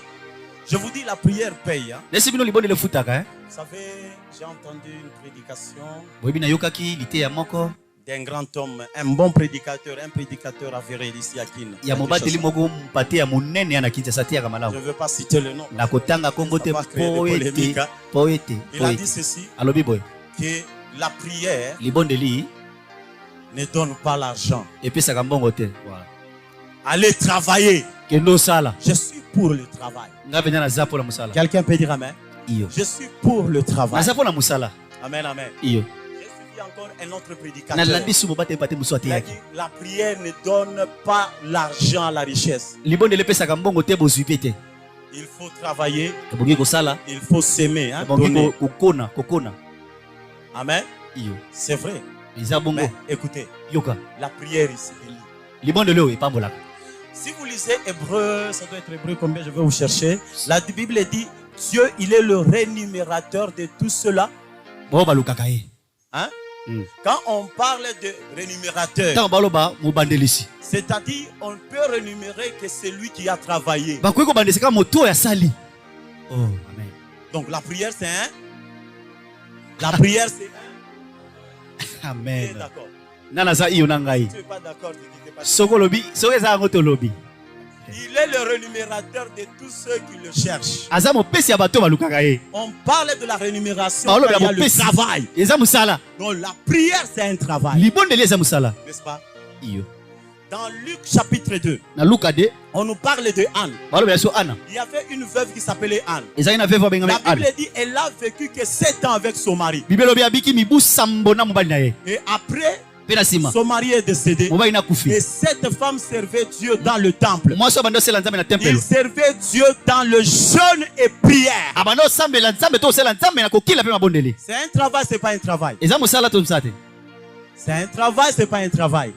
Je vous dis, la prière paye. Hein? nesi bino libondeli efutaka. Vous savez, j'ai entendu une prédication boyebi nayokaki liteya moko d'un grand homme, un bon prédicateur, un prédicateur avéré ici à Kin. ya mobateli moko mpate ya monene ya na Kinshasa ateyaka Je malamu. ne veux pas citer le nom. nakotanga kombo te Ça va créer des polémiques, hein. po ete Il a dit ceci, alobi boye que la prière libondeli ne donne pas l'argent. epesaka mbongo te. Voilà. Allez travailler. kende osala. Je suis pour le travail. nga mpenza naza mpo na mosala. Quelqu'un peut dire amen? iyo Je suis pour le travail. naza mpo na mosala. Amen, amen. iyo J'ai suivi encore un autre prédicateur. nalandi su mobate epate mosu Il a ateyaki. dit, la prière ne donne pas l'argent à la richesse. libondeli epesaka mbongo te bozwi pe te. Il faut travailler, ebongi kosala il faut s'aimer, hein, ebongi donner. kokona. Amen. iyo C'est vrai. eza bongo. Mais écoutez, yoka la prière ici est libre. libondeli oyo epambolaka. Si vous lisez Hébreu, ça doit être Hébreu, combien je vais vous chercher. La Bible dit, Dieu, il est le rémunérateur de tout cela. bao balukaka ye. Hein? Mm. Quand on parle de rémunérateur, ntango baloba mobandelisi c'est-à-dire on peut rémunérer que celui qui a travaillé. bakoki kobandesaka moto oyo asali. Oh, amen. Donc la prière c'est un. La prière c'est un. Amen. D'accord. nana aza iyo na ngai. Tu n'es pas d'accord, tu dis que pas. Soko olobi soki eza yango tolobi Il est le rémunérateur de tous ceux qui le cherchent. aza mopesi ya bato balukaka ye. On parle de la rémunération Paolo quand il y a le mopesi travail. eza mosala. Donc la prière c'est un travail. libondeli eza mosala. N'est-ce pas? iyo Dans Luc chapitre 2, na luka de on nous parle de Anne. balobela so ana Il y avait une veuve qui s'appelait Anne. ezali na veve abengami La ana. Bible dit elle a vécu que 7 ans avec son mari. bible elobi abiki mibu sambo na mobali na ye. Et après, mpe na nsima son mari est décédé. mobali na kufi. Et cette femme servait Dieu dans le temple. mwasi oyo abandi osala nzambe na Il tempelo. servait Dieu dans le jeûne et prière. abandi osambela nzambe to osala nzambe na kokila mpe mabondeli. C'est un travail, c'est pas un travail. eza mosala to mosala te. C'est un travail, c'est pas un travail.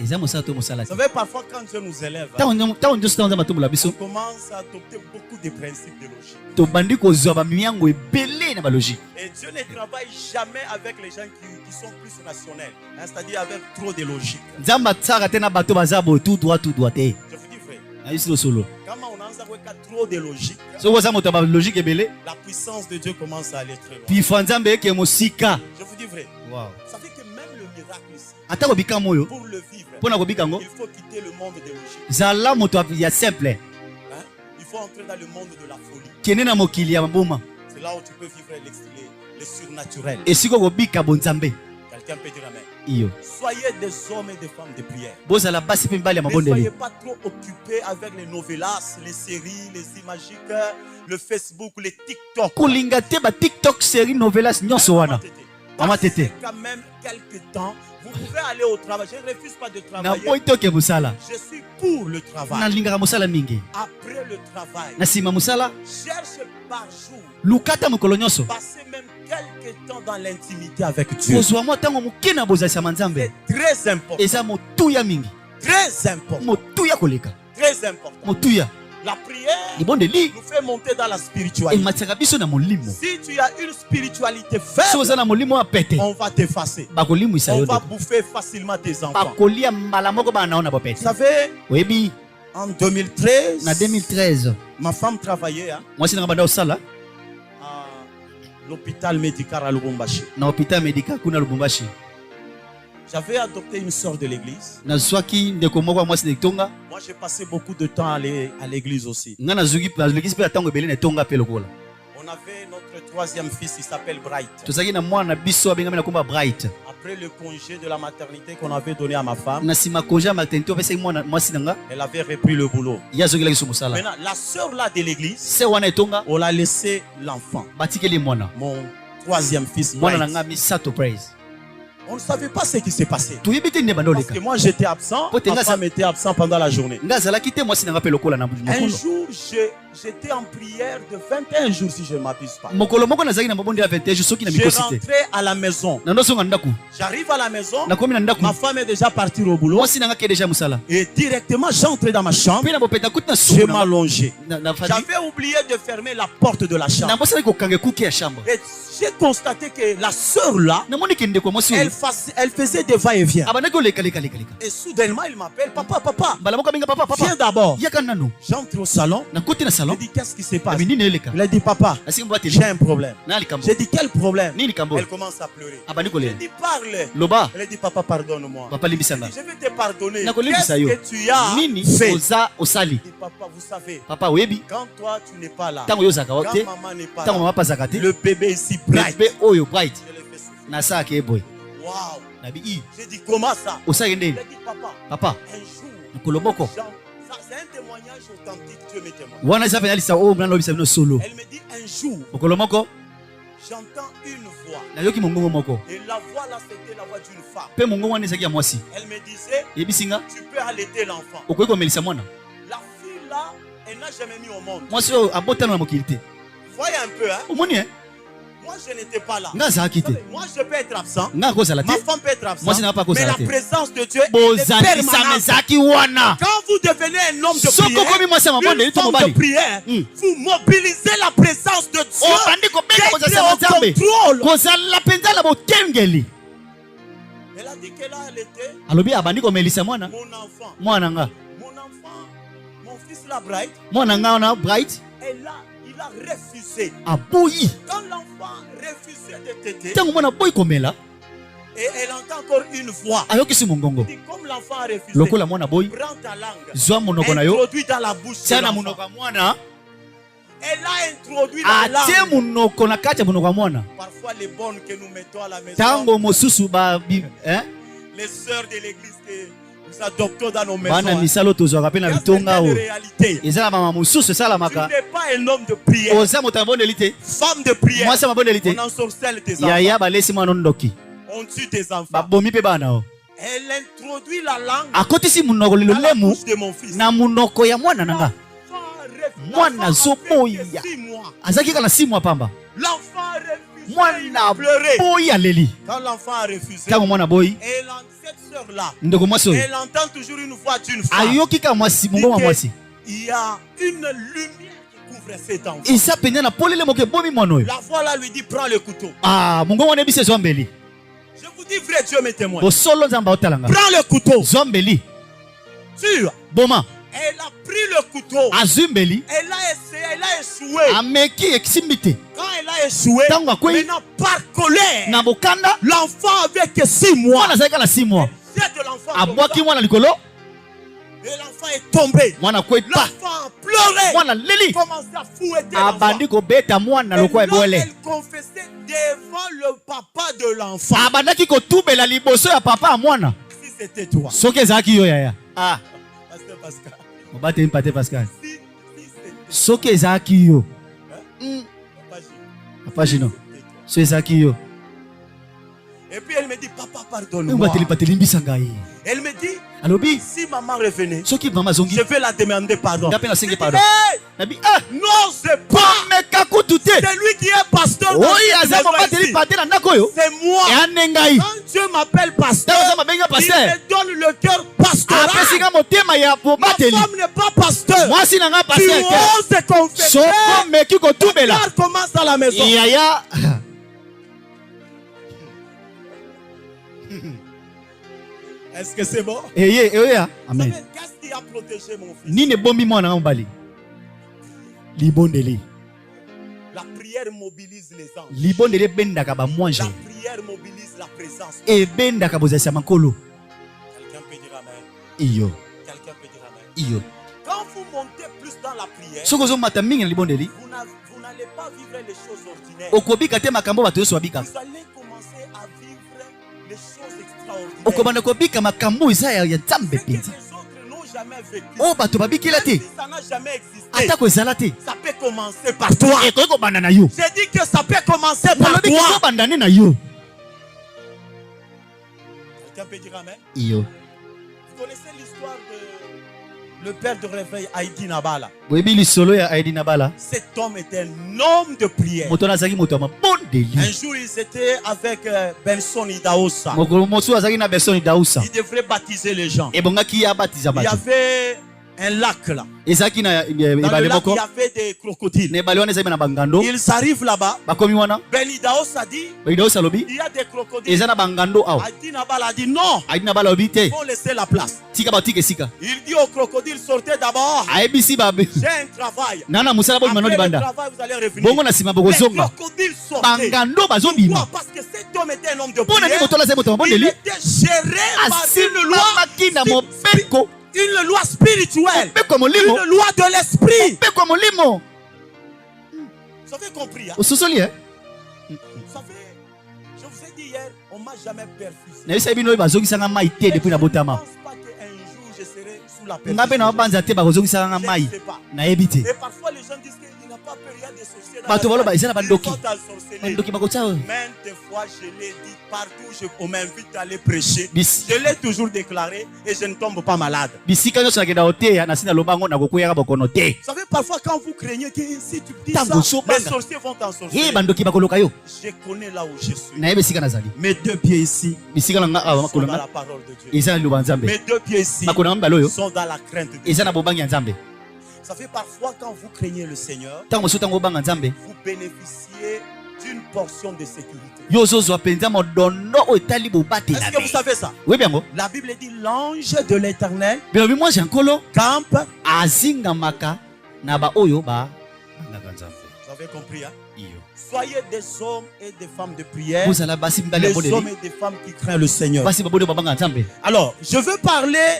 eza mosala to mosala Vous te. savez, parfois quand Dieu nous élève, hein, ntango nyonso ntango nzambe atombola on biso commence à adopter beaucoup de principes de logique. tobandi kozwa bamiango ebele na balogique. Et Dieu ne travaille jamais avec les gens qui sont plus rationnels, hein, c'est-à-dire avec trop de logique. nzambe asalaka te na bato baza boye tout droit te. Je vous dis vrai, nayebisi losolo quand on a trop de logique, soki oza moto ya balogique ebele la puissance de Dieu commence à aller très loin. pifa nzambe eke mosika. Je vous dis vrai, Wow. ça fait que même le miracle ici, ata kobika moyo pour le vivre, mpo na kobika yango il faut quitter le monde des logiques. zala moto ya simple. Hein? faut entrer dans le monde de la folie. Kene na mokili ya mbuma. C'est là où tu peux vivre les surnaturels. Esiko kobika bonzambe. Quelqu'un peut dire amen. Iyo. Soyez des hommes et des femmes de prière. Bozala basi pe mbali ya Ne mabondeli. soyez pas trop occupés avec les novelas, les séries, les imagiques, le Facebook, les TikTok. Kulinga te ba TikTok série novelas nyonso wana. Mama tete. Passez quand même quelques temps. Vous pouvez aller au travail. Je ne refuse pas de Na travailler. boito ke musala. Je suis pour le Na travail. lingaka musala mingi. Après le travail, Na sima musala cherche par jour. lukata mokolo nyonso. Passez même quelques temps dans l'intimité avec Dieu. Kozwa mo tango moke na bozalisa manzambe. C'est très important. Eza motuya mingi. Très important. Motuya koleka. Très important. Motuya. La prière Libondeli nous fait monter dans la spiritualité. ematisaka biso na molimo. Si tu as une spiritualité So faible, oza na molimo ya pete. on va t'effacer. Bakolimwisa On yo va ndeko. bouffer facilement tes enfants. Bakolia mbala moko bana nao na Vous bopete. savez, Oyebi en 2013, na 2013 ma femme travaillait hein, mwasi nanga banda osala à l'hôpital médical à Lubumbashi. na hôpital médical kuna Lubumbashi. J'avais adopté une sœur de l'église. Nazwaki ndeko moko ya mwasi na etonga. Moi, j'ai passé beaucoup de temps à l'église aussi. Nga nazuki nazulekisi pe tango ebele na etonga pe lokola. On avait notre troisième fils, il s'appelle Bright. Tozaki na mwana na biso abengami na komba Bright. Après le congé de la maternité qu'on avait donné à ma femme, Na sima congé ya maternité opesaki mwana mwasi nanga elle avait repris le boulot. ya azokelaki so mosala. Maintenant, la sœur là de l'église, Se wana etonga on l'a laissé l'enfant, batikeli mwana. mon troisième fils, Mwana Bright. nanga misato praise. On ne savait pas ce qui s'est passé. Toyebi te nde banda Parce oleka. que moi j'étais absent, Pote ma nga femme était absente pendant la journée. Nga azalaki te mwasi nanga pe lokola na Un mokolo. jour, j'étais en prière de 21 jours si je ne m'abuse pas. Mokolo moko nazalaki na mabonde ya 21 jours soki na Je mikosi te. rentrais à la maison. Na ndo songa ndaku. J'arrive à la maison, Nakomi na ndaku. ma femme est déjà partie au boulot. Mwasi nanga ke deja musala. Et directement, j'entrais dans ma chambre, Pe na bopeta kuti na je suku na m'allongeais. na fadi. J'avais oublié de fermer la porte de la Na chambre. mwasi ko kange kuki ya chambre. Et j'ai constaté que la sœur là, Na moni ke ndeko mwasi. elle faisait des va-et-vient. Abanaki oleka leka leka leka. Et soudainement, il m'appelle, papa, papa, Bala moko benga papa viens papa. d'abord. Yaka nanu. J'entre au salon, Na kuti na je salon. dis, qu'est-ce qui se passe? Abi nini eleka. Il a dit, papa, Asi mbo ateli. j'ai un problème. Na likambo. J'ai dit, quel problème? Nini kambo. Elle commence à pleurer. Abani Je kolela. dis, parle. Loba. Elle a dit, papa, pardonne-moi. Papa limbisanga. Je vais te pardonner. Na kolimbisa yo. Qu'est-ce que tu as Nini fait? oza osali. Je dis, papa, vous savez, Papa oyebi. quand toi, tu n'es pas là, Tango yo zaka quand te. maman n'est pas Tango là, mama pasaka te. le bébé ici, Bright, Bebe oyo bright. je l'ai fait souffrir. Na sa ke boy. Waouh. Na bi i. J'ai dit, comment ça? Osaki Il ndeni. a dit, papa, Papa. un jour, Mokolo moko. ça c'est un témoignage authentique, Dieu me témoigne. Wana eza pena lisa o mna lobisa bino solo. Elle me dit, un jour, Mokolo moko. j'entends une voix. Nayoki mongongo moko. Et la voix là, c'était la voix d'une femme. Pe mongongo wana ezaki ya mwasi. Elle me disait, Yebisinga. tu peux allaiter l'enfant. Okoki komelisa mwana. La fille là, elle n'a jamais mis au monde. Mwasi oyo abotana na mokili te. Voyez un peu, hein. Omoni hein. Moi, je n'étais pas là. Nga azalaki te. Moi, je peux être absent. Nga akozala te. Ma femme peut être absente. Moi, je n'ai pas causé Mais la la tête. présence de Dieu est Bozalisa permanente. mezaki wana. Quand vous devenez un homme de Soko prière, komi mwasi ya mabonde une elito femme de mobali. prière, vous mobilisez la présence de Dieu. Obandi kobeta D'être kozalisa au nzambe. contrôle. Kozala penza na bokengeli. Elle a dit qu'elle a allaité Alobi abandi komelisa mwana. mon enfant. Mwana nga. Mon enfant, mon fils là, Bright, Mwana nga wana bright. il a refusé. Aboyi. Quand l'enfant refusait de téter, Tango mwana boyi komela. et elle entend encore une voix. Ayokisi mongongo. Elle dit, comme l'enfant a refusé, Lokola mwana boyi. prends ta langue, Zwa monoko na yo. introduis dans la bouche de Tia na l'enfant. monoko ya mwana. Elle a introduit la Atie langue. monoko na kati ya monoko ya mwana. Parfois les bonnes que nous mettons à la maison, Tango mosusu ba hein? les sœurs de l'église que nous adoptons dans nos Bana maisons. misalo tozwaka pe Il y na a bitonga certaines o. réalités. Eza na mama mosusu Tu esalamaka. n'es pas un homme de prière, Oza moto ya bondeli te. femme de prière. Mwasi ya mabondeli te. On ensorcelle tes enfants. Yaya balesi mwana ndoki. On tue tes enfants. Babomi pe bana o. Elle introduit la langue Akotisi munoko dans la lelemu bouche de mon fils. na munoko ya mwana nanga. Mwana L'enfant zoboya. avait que 6 mois. Azaki kala 6 mois pamba. L'enfant a refusé. Il Mwana a pleuré. boyi aleli. Quand l'enfant a refusé, Tango mwana boyi. cette sœur-là, Ndeko mwasi oyo. elle entend toujours une voix d'une femme. Ayoki ka mwasi mungo wa mwasi. Il y a une lumière qui couvre cet enfant. Isa penya na polele moke bomi mwana oyo. La voix là lui dit, prends le couteau. Ah, mungo wana ebise zombeli. Je vous dis vrai, Dieu me témoigne. Bosolo nzamba otalanga. Prends le couteau. Zombeli. Sûr. Boma. Elle a pris le couteau. Azumbeli. Elle a essayé, elle a échoué. Ameki ekisimite. Quand elle a échoué, Tango akwei. maintenant par colère, Na bokanda. l'enfant avait que 6 mois. Mwana azaki kala 6 mois. Jette l'enfant comme Abwaki ça. mwana likolo. Et l'enfant est tombé. mwana kweta L'enfant a pleuré. mwana leli Commence à fouetter l'enfant. abandi kobeta mwana Et lokwa là, ebwele elle confessait devant le papa de l'enfant. abandaki kotubela liboso ya papa ya mwana Si c'était toi. soki ezalaki yo yaya Pasteur Pascal. obateli pate pascal Si c'était soki ezalaki yo Papa Gilles. papa jino C'était toi. so ezalaki yo Et puis elle me dit, papa, pardonne-moi. obateli pate limbisa ngai Elle me dit, alobi si maman revenait, soki mama azongi je vais la demander pardon. nga mpe nasengi Je dis, pardon hey, nabi non, c'est pas. meka kutu te C'est lui qui est pasteur. dans oyo cette aza maison mobateli ici. pate na ndako oyo C'est moi. eyane ngai Quand Dieu m'appelle pasteur, ntango aza mabenga il paster me donne le cœur pastoral. apesi nga motema ya Ma bobateli femme n'est pas pasteur. mwasi na nga Tu paster te oses confesser. soko meki kotubela Regarde comment à la maison. yaya Est-ce que c'est bon? eye eoya Vous amen savez, qu'est-ce qui a protégé mon fils? nini ebombi mwana nga mobali libondeli La prière mobilise les anges. libondeli ebendaka bamwange La prière mobilise la présence. ebendaka bozalisa makolo Quelqu'un peut dire amen. iyo Quelqu'un peut dire amen. iyo Quand vous montez plus dans la prière, soki ozomata mingi na libondeli vous n'allez pas vivre les choses ordinaires. okobika te makambo bato nyonso babika Vous allez commencer à vivre les choses extraordinaires. okobanda kobika makambo eza ya nzambe Ce que les mpenza autres n'ont jamais vécu. oyo bato babikela Même te si ça n'a jamais existé. atako ezala te Ça peut commencer par toi. ekoki kobanda na yo J'ai dit que ça peut commencer par nalobi toi. kobanda nde na yo Quelqu'un peut dire amen. iyo Vous connaissez l'histoire de le père de réveil Haïdi Nabala. boyebi lisolo ya aidi na bala Cet homme était un homme de prière. moto wana azalaki moto ya Un mabondeli jour, ils étaient avec Benson Idaosa. mokolo mosusu azalaki na bersoni dausa Il devrait baptiser les gens. ebongaki ye abatiza Il y bato avait un lac là. ezalaki na Dans le ebale lac, moko il y avait des crocodiles. na ebale wana ezalaki na bangando Ils arrivent là-bas. bakomi wana Ben Idaosa dit, idausa alobi il y a des crocodiles. eza na bangando awa Haïdi Nabala a dit non, aidi na bala alobi te il faut laisser la place. tika batika esika Il dit aux crocodiles, sortez d'abord. ayebisi J'ai un travail. nana mosala bomi Après mano le libanda travail, vous allez revenir. bongo na nsima Les bokozonga crocodiles sortaient. bangando bazobima Pourquoi? Parce que cet homme était un homme de mpona nini prière. moto wana azali moto ya Il mabondeli était géré par une loi, asimamaki na mobeko une loi spirituelle, mobeko ya molimo une loi de l'esprit. mobeko ya molimo Vous avez compris, hein? ososoli e Vous savez, je vous ai dit hier, on m'a jamais perfusé. nayebisaki bino oyo bazongisanga mai te depuis na Je ne botama pense pas qu'un jour je serai sous la nga mpe na perfusion. babanza te bakozongisanga Je mai ne sais pas. nayebi te Et parfois les gens disent qu'il n'a pas peur, il y a des sorciers dans bato la baloba salle. eza na Ils bandoki vont t'ensorceler. bandoki bakotia oyo Maintes fois, je l'ai dit partout, on m'invite à aller prêcher. Bis- Je l'ai toujours déclaré et je ne tombe pas malade. bisika nyonso nakenda koteya nasi naloba yango nakokweyaka bokono te Vous savez, parfois, quand vous craignez que si tu dis Tango ça, sobanga. les sorciers vont ye t'ensorceler. bandoki bakoloka yo Je connais là où je suis. nayebi esika nazali Mes deux pieds ici bisika na nga awa sont makolo dans nga la parole de Dieu. eza na liloba ya nzambe Mes deux pieds ici makolo nga mibale oyo sont dans la crainte de Dieu. eza na bobangi ya nzambe Ça fait parfois, quand vous craignez le Seigneur, ntango mosusu ntango obanga nzambe vous bénéficiez d'une portion de sécurité. yo ozozwa mpenza modondo oyo etali bobatela Est-ce que vous savez ça? oyebi yango La Bible dit l'ange de l'éternel bilobi mwasi ya nkolo campe. azingamaka na baoyo babangaka nzambe Vous avez compris, hein? iyo Soyez des hommes et des femmes de prière. bozala basi mibali ya Les hommes bondeli et des femmes qui craignent le Seigneur. basi babondeli babanga nzambe Alors, je veux parler.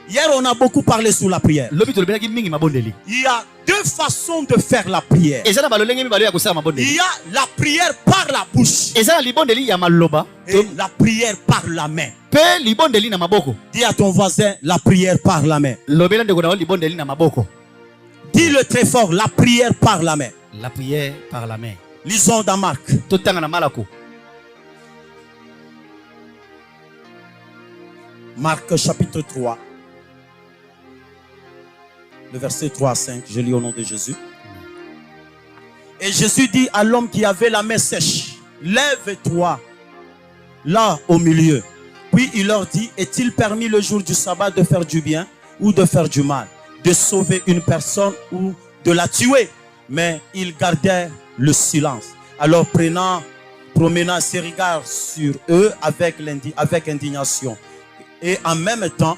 Hier, on a beaucoup parlé sur la prière. lobi tolobelaki mingi mabondeli Il y a deux façons de faire la prière. eza na balolenge mibale ya kosala Il mabondeli y a la prière par la bouche eza na libondeli ya maloba et la prière par la main. mpe libondeli na maboko Dis à ton voisin la prière par la main. lobela ndeko na yo libondeli na maboko Dis-le très fort, la prière par la main. la prière par la main Lisons dans Marc. totanga na malako Marc chapitre 3. Le verset 3 à 5, je lis au nom de Jésus. Et Jésus dit à l'homme qui avait la main sèche, lève-toi là au milieu. Puis il leur dit, est-il permis le jour du sabbat de faire du bien ou de faire du mal, de sauver une personne ou de la tuer? Mais ils gardèrent le silence. Alors promenant ses regards sur eux avec indignation et en même temps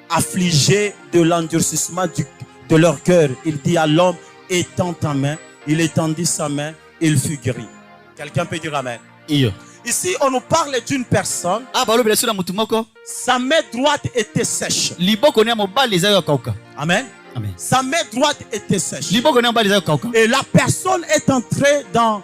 affligé de l'endurcissement de leur cœur, il dit à l'homme, étends ta main. Il étendit sa main, il fut guéri. Quelqu'un peut dire amen. iyo Ici, on nous parle d'une personne. Ah, balobi la suna mutu moko. Sa main droite était sèche. Liboko ne mobali eza yo kauka. Amen. Amen. Sa main droite était sèche. Liboko ne mobali eza yo kauka. Et la personne est entrée dans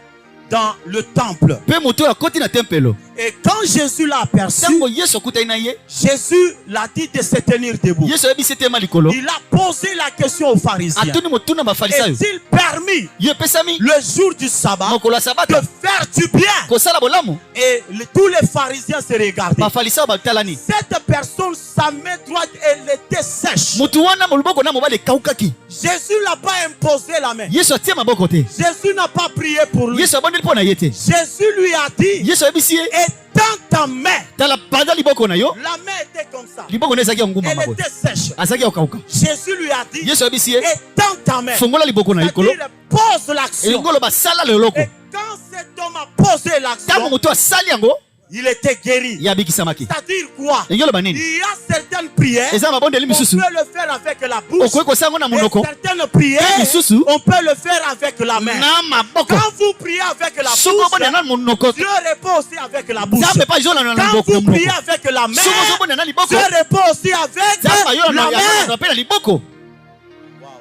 le temple. Pe mutu ya koti na tempelo. Et quand Jésus l'a aperçu, Tango Yesu kuta ina ye. Jésus l'a dit de se tenir debout. Yesu yebi sete malikolo. Il a posé la question aux pharisiens. Atuni motuna ba farisayo. Est-il permis Ye pesami. le jour du sabbat Mokolo de sabata. faire du bien? Ko sala bolamu. Et tous les pharisiens se regardaient. Ba farisayo ba talani. Cette personne, sa main droite, elle était sèche. Mutu wana moluboko na mobali kaukaki. Jésus n'a pas imposé la main. Yesu atie maboko te. Jésus n'a pas prié pour lui. Yesu abondeli pona yete. Jésus lui a dit, Yesu yebisi ye. étends ta main. Tala panda liboko na yo. La main était comme ça. Liboko ne ezaki ya nguma Elle mabo. était sèche. Azaki ya kauka. Jésus lui a dit, Yesu yebisi ye. étends ta main. Fongola liboko na likolo. C'est-à-dire, pose l'action. Elongolo ba sala le loko. Et quand cet homme a posé Tango l'action, mutu asali yango. il était guéri. Ya bikisamaki. C'est-à-dire quoi? Engelo ba nini? Il y a certaines prières, Eza mabondeli on peut misusu. le faire avec la bouche. Okoki kosango na Et monoko. certaines prières, Misusu. on peut le faire avec la main. Na maboko. Quand vous priez avec la Soko bona na bouche, monoko. Dieu répond aussi avec la bouche. Zambe pa jola na Quand liboko. vous priez avec la main, Soko bona na liboko. Dieu répond aussi avec Zamba yo la na main. ya na liboko. Wow,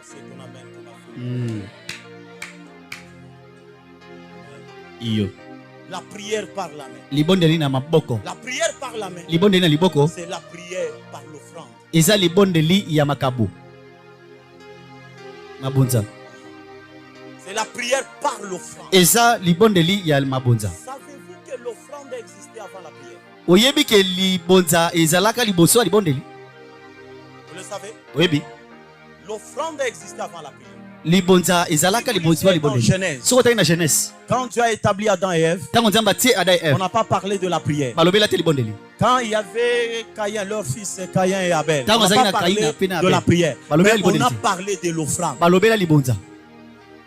c'est ton amen qu'on a fait. Iyo. La prière par la main. Libondeli na maboko. La prière par la main, Libondeli na liboko. c'est la prière par l'offrande. Eza libondeli ya makabu. Mabunza. C'est la prière par l'offrande. Eza libondeli ya mabunza. Savez-vous que l'offrande existait avant la prière? Oyebi ke libonza ezalaka liboso ya libondeli. Vous le savez? Oyebi. L'offrande existait avant la prière. Libonza ezalaka liboso ya Dans libondeli. Genèse, Soko tali na Genèse. quand Dieu a établi Adam et Ève, Tango nzamba tie Ada et on Ève. n'a pas parlé de la prière. Balobela te libondeli. Quand il y avait Caïn, leur fils Caïn et Abel, Tant on n'a Caïn pas a parlé Caïn, Péna, de la Abel. prière. Balobela Mais on a libondeli. parlé de l'offrande. Balobela libonza.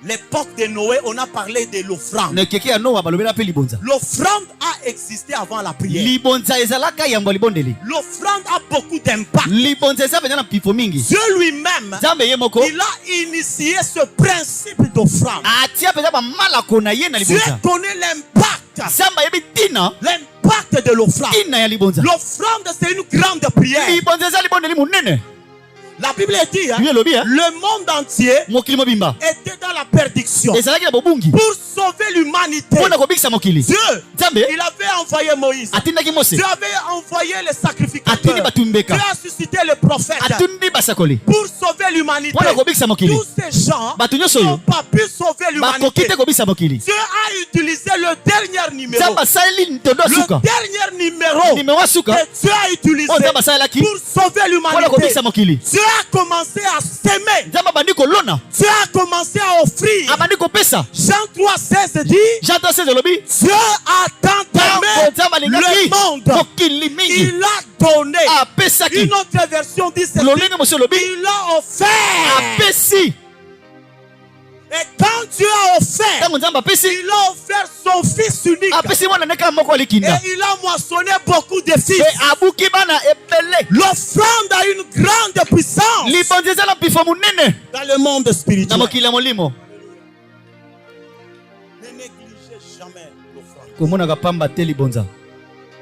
L'époque de Noé, on a parlé de l'offrande. Na keke ya Noa balobela pe libonza. L'offrande a existé avant la prière. Libonza ezalaka yango libondeli. L'offrande a beaucoup d'impact. Libonza eza pena na pifo mingi. Dieu lui-même, Nzambe ye moko il a initié ce principe d'offrande. atia pena ba malako na ye na Dieu libonza. connaît l'impact. Nzambe yebi tina L'impact de l'offrande. tina ya libonza. L'offrande, c'est une grande prière. Libonza eza libondeli munene. La Bible dit, hein, Bible elobi hein. le monde entier Mokili mobimba. était dans la perdition. Ezalaki na bobungi. Pour sauver l'humanité, Pona kobikisa mokili. Dieu, Nzambe il avait envoyé Moïse. atindaki Mose. Dieu avait envoyé les sacrificateurs. Atindi batumbeka. Dieu a suscité les prophètes Atundi basakoli. pour sauver l'humanité. Pona kobikisa mokili. Tous ces gens Batu nyonso n'ont oyo pas pu sauver l'humanité. bakoki te kobisa mokili. Dieu a utilisé le dernier numéro. Nzambe asaleli ntondo Le asuka. dernier numéro Nimero asuka. que Dieu a utilisé Oyo Nzambe asalelaki pour sauver pona l'humanité. kobikisa mokili. Dieu a commencé à s'aimer. Nzambe abandi kolona. Dieu a commencé à offrir. Abandi kopesa. Jean 3,16 dit, Jean 3,16 elobi. Dieu a tant Tango aimé Nzambe alingaki le monde. mokili mingi. Il a donné. Apesaki. Une autre version dit ceci, Lolenge mosi elobi. il a offert. Apesi. Et quand Dieu a offert, Tango Nzambe apesi. il a offert son fils unique. Apesi mwana neka moko Et alikinda. il a moissonné beaucoup de fils. Pe abuki bana ebele. L'offrande a une grande puissance Libonza eza na pifo munene. dans le monde Na spirituel. mokili ya molimo. Ne négligez jamais l'offrande. Komonaka pamba te libonza.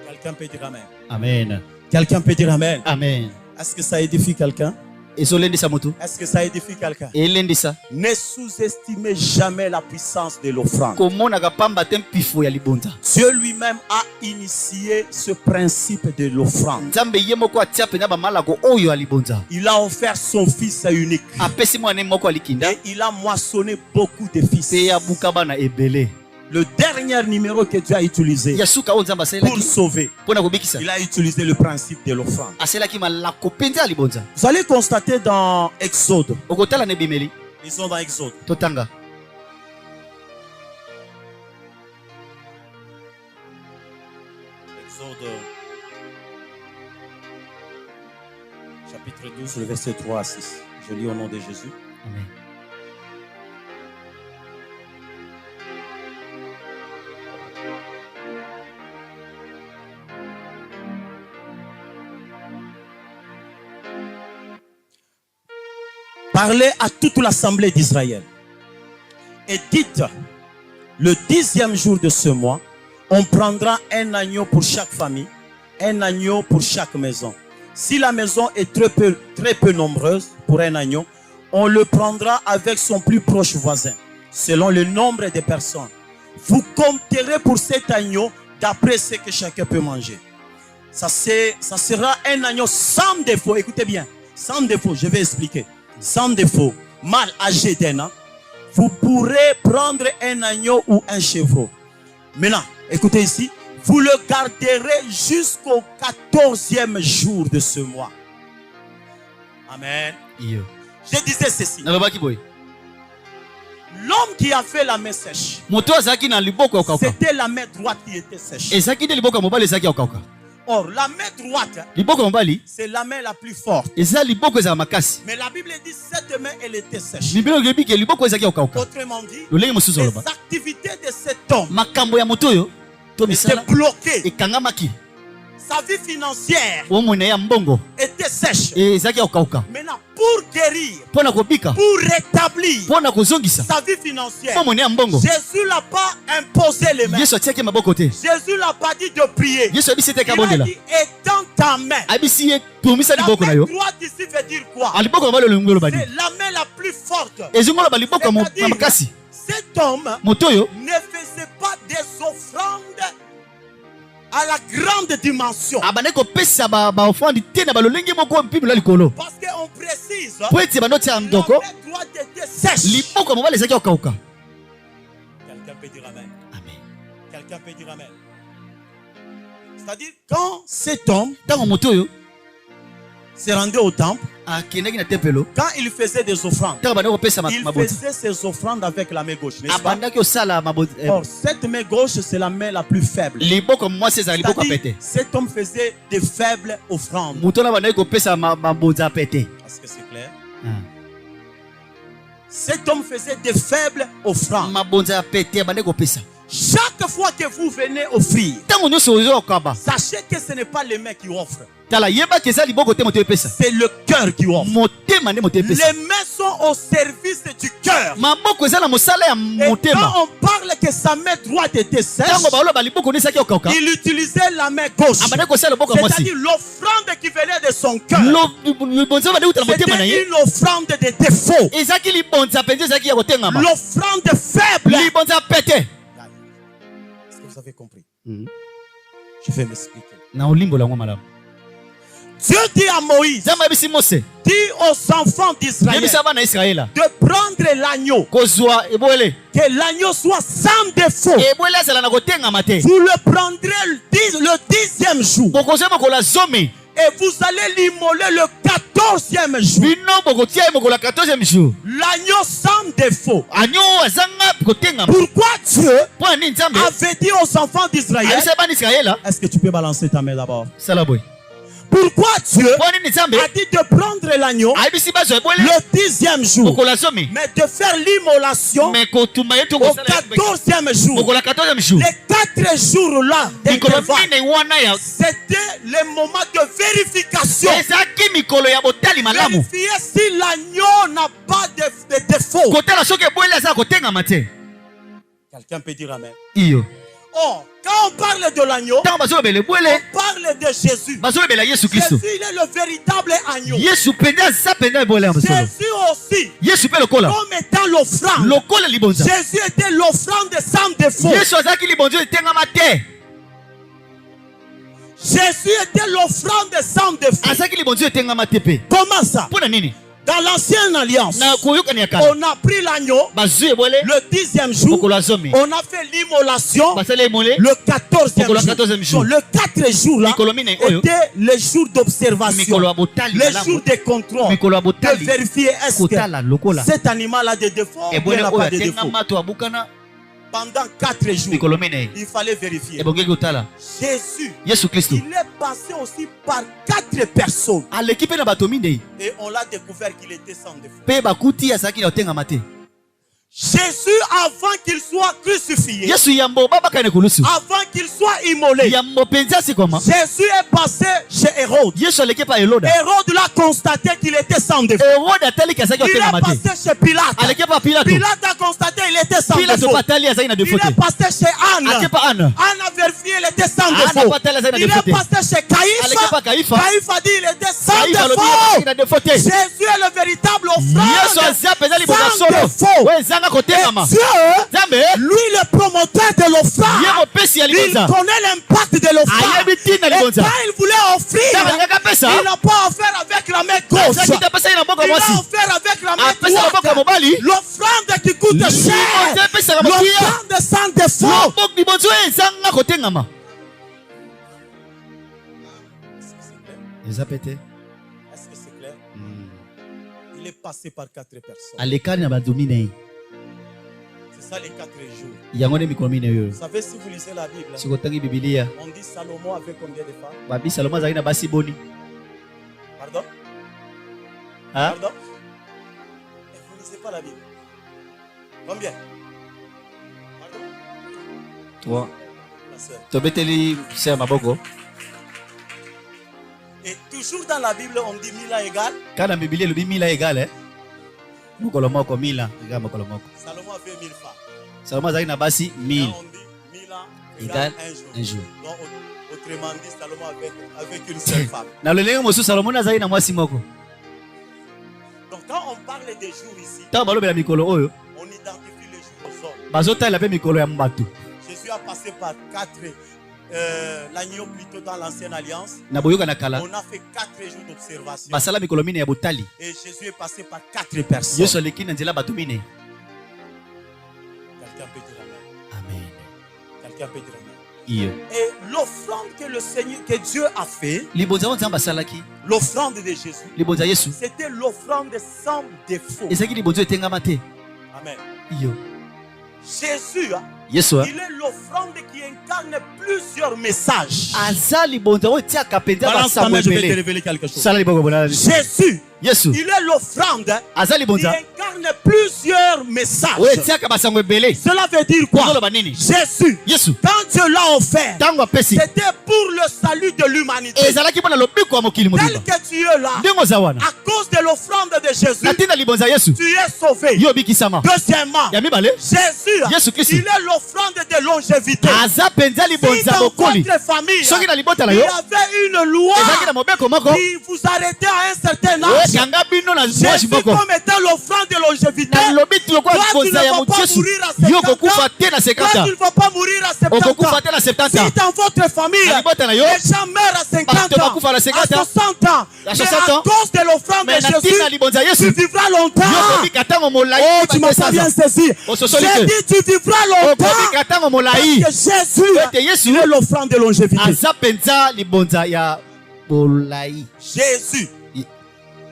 Quelqu'un peut dire Amen. Amen. Quelqu'un peut dire Amen. Amen. Est-ce que ça édifie quelqu'un? Ezolendisa motu. Est-ce que ça édifie quelqu'un? Elendisa. Ne sous-estimez jamais la puissance de l'offrande. Komonaka pamba te pifo ya libonza. Dieu lui-même a initié ce principe de l'offrande. Nzambe ye moko atia pena ba malako oyo ya libonza. Il a offert son fils unique. Apesi mwana moko alikinda. Et il a moissonné beaucoup de fils. Pe ya buka bana ebele. Le dernier numéro que Dieu a utilisé Ya suka oyo Nzambe pour asalelaki sauver, pona kobikisa. il a utilisé le principe de l'offrande. Asalelaki malako penza ya libonza. Vous allez constater dans Exode. Okotala na ebimeli. Ils sont dans Exode. Totanga. Exode chapitre 12, le verset 3 à 6. Je lis au nom de Jésus. Amen. Parlez à toute l'assemblée d'Israël et dites, le 10e jour de ce mois, on prendra un agneau pour chaque famille, un agneau pour chaque maison. Si la maison est très peu nombreuse pour un agneau, on le prendra avec son plus proche voisin, selon le nombre de personnes. Vous compterez pour cet agneau d'après ce que chacun peut manger. Ça sera un agneau sans défaut. Écoutez bien, sans défaut, je vais expliquer. Sans défaut, mâle âgé d'un an. Vous pourrez prendre un agneau ou un chevreau. Maintenant, écoutez ici, vous le garderez jusqu'au 14e jour de ce mois. Amen. Iyo. Je disais ceci. Na babaki boy. L'homme qui a fait la main sèche, Moto azaki na liboko ya kauka. c'était la main droite qui était sèche. Ezaki de liboko ya mobali ezaki ya kauka. Or, la main droite, Liboko ya mobali c'est la main la plus forte. eza liboko ezala makasi. Mais la Bible dit cette main, elle était sèche. Bibelo ngebi ke liboko ezaki ya kauka. Autrement dit, Lolenge mosusu les oloba. activités de cet homme Makambo ya moto oyo to étaient misala bloquées. ekangamaki. Sa vie financière Omona ya mbongo était sèche. ezaki ya kauka. Maintenant, pour guérir, Pona kobika, pour rétablir pona kozongisa. sa vie financière, Omona ya mbongo. Jésus n'a pas imposé les mains. Yesu atiaki maboko te. Jésus n'a pas dit de prier. Yesu abisi te Il a kabondela. dit, étends ta main. Abisi ye tumisa La liboko na main yo. droite ici veut dire quoi? A liboko na mobali olingi oloba nini? C'est la main la plus forte. Ezongolo ba liboko ya C'est-à-dire, makasi. cet homme Moto oyo ne faisait pas des offrandes à la grande dimension. abandaki kopesa baofrande te na balolenge moko mpimela likolo Parce qu'on précise, po ete bandotia ya la ndoko main droite était sèche. liboko ya mobali ezalaki ya kokauka. Quelqu'un peut dire amen. Amen. Quelqu'un peut dire amen. C'est-à-dire, quand cet homme Ntango moto oyo se rendait au temple, akendaki na tempelo, quand il faisait des offrandes, ntango bandaki kopesa il mabota faisait ses offrandes avec la main gauche, n'est-ce pas? abandaki osala Or, cette main gauche, c'est la main la plus faible. liboko ya mwasi ezala liboko ya C'est-à-dire, pete. cet homme faisait de faibles offrandes. moto wana bandaki kopesa mabonza ya pete. Est-ce que c'est clair? Cet homme faisait de faibles offrandes. mabonza ya pete abandaki kopesa. Chaque fois que vous venez offrir, ntango nyonso ozo okaba sachez que ce n'est pas les mains qui offrent, tala yebaki eza liboko te moto epesa, c'est le cœur qui offre. motema nde moto epesa. Les mains sont au service du cœur. maboko eza na mosala ya Et motema. quand on parle que sa main droite était sèche, ntango baloba liboko nde ezalaki ya kokauka il utilisait la main gauche. abandaki kosala liboko ya mwasi. C'est-à-dire l'offrande qui venait de son cœur. libonza bandaki kutala motema na C'était ye une offrande de défaut. ezalaki libonza mpenza ezalaki ya kotengama, L'offrande faible. libonza ya pete. Est-ce que vous avez compris? Je vais m'expliquer. na olimbola yango malamu. Dieu dit à Moïse, nzambe ayebisi mose dit aux enfants d'Israël ayebisa bana ya israela de prendre l'agneau, kozwa ebwele, que l'agneau soit sans défaut. ebwele azala na kotengama te. Vous le prendrez le 10e jour bokozwa mokolo ya zomi, et vous allez l'immoler le 14e jour. bino bokotia ye mokolo ya 14e jour. L'agneau sans défaut. anyo azanga kotengama. Pourquoi Dieu mpo na nini nzambe avait dit aux enfants d'Israël? ayebisa bana israela Est-ce que tu peux balancer ta main d'abord? sala boye. Pourquoi Dieu mpo na nini nzambe a dit de prendre l'agneau ayebisi bazwa ebwele le 10e jour, mokolo ya zomi, mais de faire l'immolation me kotuma ye to au kosala 14e jour? mokolo ya 14e jour. Les 4 jours-là mikolo d'intervalle, mine wana ya c'était le moment de vérification. ezalaki mikolo ya botali malamu, Vérifier si l'agneau n'a pas de défaut. kotala soki ebwele aza kotengama te. Quelqu'un peut dire amen. iyo Or, quand on parle de l'agneau, ntango bazolobela ebwele on parle de Jésus. bazolobela yesu kristo. Jésus, il est le véritable agneau. yesu mpenza aza mpenza ebwele ya mosolo. Jésus aussi, yesu mpe lokola comme étant l'offrande. lokola libonza, Jésus était l'offrande sans défaut. yesu azalaki libonza oyo etengama te. Jésus était l'offrande sans défaut. azalaki libonza oyo etengama te mpe. Comment ça? mpo na nini? Dans l'ancienne alliance, na koyokani ya kala on a pris l'agneau bazwi ebwele le 10e jour. mokolo ya zomi, On a fait l'immolation basala emole le 14e mokolo ya jour. 14e jour. Donc, le 4 jours là mikolo mine oyo était le jour d'observation, mikolo ya botali le malamu, jour de contrôle, mikolo ya de botali vérifier est-ce kotala lokola que cet animal a des défauts ou ebwele il n'a oyo pas de défauts. atengama to abukana. Pendant 4 jours, mikolo mine il fallait vérifier. ebongeki kotala Jésus, yesu kristo il est passé aussi par 4 personnes aleki mpe na bato minei et on l'a découvert qu'il était sans défaut. mpe bakuti azalaki na kotengama te. Jésus, avant qu'il soit crucifié, Yesu yambo baba kane kulusu. avant qu'il soit immolé, Yambo penza si comment? Jésus est passé chez Hérode. Yesu aleke pa Heroda. Hérode l'a constaté qu'il était sans défaut. Heroda tali kasaki Il otenga est mate. passé chez Pilate. Aleke pa Pilato. Pilate a constaté qu'il était sans Pilato défaut. patali azaki na Il défaut. est passé chez Anne. Aleke pa Anne. Anne a vérifié qu'il était sans Anne défaut. patali azaki na Il défaut. est passé chez Aleke pa Caïphe. Caïphe. Caïphe a dit qu'il était sans Caïphe alobi défaut. na défaut. Jésus est le véritable Yesu offrande azia penza liboza sans solo. défaut. We zanga kotenga ma. Et Dieu, Zambe. lui le promoteur de l'offrande, Ye mopesi ya il libonza. connaît l'impact de l'offrande. Ayebi tina Et libonza. quand il voulait offrir, Tanga alingaka pesa. il n'a pas offert avec la main gauche. Azaki ta pesa ina mboka Il a mwasi. offert avec la main Apesa na mboka droite. mobali. L'offrande qui coûte cher. Libonza pesa na mokia. L'offrande sans défaut. Lobok libonza ezanga kotenga ma. Eza pete. Est-ce que c'est clair? Il est passé par 4 personnes. Alekani na badomine. C'est ça les 4 jours. Yango ne mikolo mine yo. Vous savez, si vous lisez la Bible, Sikotangi Biblia. on dit Salomon avait combien de femmes? Babi Salomo azaki na basi boni. Pardon? Hein? Pardon? Et vous ne lisez pas la Bible. Combien? Pardon? 3. La sœur. Tobeteli ser maboko. Et toujours dans la Bible, on dit Mila égale. Kana Biblia lobi mila égal eh. Mokolo moko mila, égale mokolo moko. Salomon avait 1000 femmes. Salomo azaki na basi 1000 Là, on dit Mila égale égale un jour. Donc, autrement dit, Salomon avait avec une seule femme. Na lolenge mosu Salomo azaki na mwasi moko. Donc quand on parle des jours ici, Ta balobela mikolo oyo, on identifie les jours aux hommes. bazotala pe mikolo ya mbatu. Jésus a passé par 4 l'agneau plutôt dans l'ancienne alliance. Na boyoka na kala. On a fait 4 jours d'observation. Basala mikolo mine ya botali. Et Jésus est passé par 4 personnes. Yesu aleki na nzela bato mine. Quelqu'un peut dire amen. Amen. Quelqu'un peut dire amen. Iyo. Et l'offrande que le Seigneur, que Dieu a fait, Libonza nzamba basalaki. l'offrande de Jésus, Libonza Yesu. c'était l'offrande sans défaut. Ezaki libonzo etengama te. Amen. Iyo. Jésus, Yesu. il est l'offrande qui incarne plusieurs messages. Aza libonza o tia kapenda Balance ta main, je vais te basabele. révéler quelque chose. Sala liboko bona. Jésus, Yesu. il est l'offrande Aza qui libonza. incarne plusieurs messages. O tia kabasango ebele. Cela veut dire quoi? Kozoloba nini? Jésus, Yesu. quand Dieu l'a offert, Tango apesi. c'était pour le salut de l'humanité. Ezalaki mpona lobiko ya mokili Tel mobimba. que tu es là, Ndenge oza wana. à cause de l'offrande de Jésus, Na ntina libonza Yesu. tu es sauvé. Yo obikisama. Deuxièmement, Ya mibale. Jésus, Yesu Kristo. il est l'offrande de longévité. Aza penza Si libonza dans bokoli. votre famille, Soki na libota na il y yo. avait une loi Ezalaki na mobeko moko. qui vous arrêtait à un certain âge, Ekanga bino na mwashi Jésus moko. comme étant l'offrande de longévité, Na lobi tuloko toi tu ne libonza ya vas pas mojesu. mourir à 70 Yo ans. kokufa te na 50 Toi ans. tu ne vas pas mourir à 70 Okokufa ans. te na 70 ans. Si dans votre famille, Na libota na yo. les gens meurent à 50 Bato ans, bakufa na 50 à ans. 60 ans, À mais 60 à ans. cause de l'offrande Mais de na Jésus, ntina libonza tu Yesu. vivras longtemps. Yo kobika tango molai. Oh, tu m'as pas bien saisi. Oh, ce sont les J'ai deux. dit tu vivras longtemps. Okobika tango molai. Parce que Jésus, Ete Yesu. il est l'offrande de longévité. Aza penza libonza ya molai. Jésus,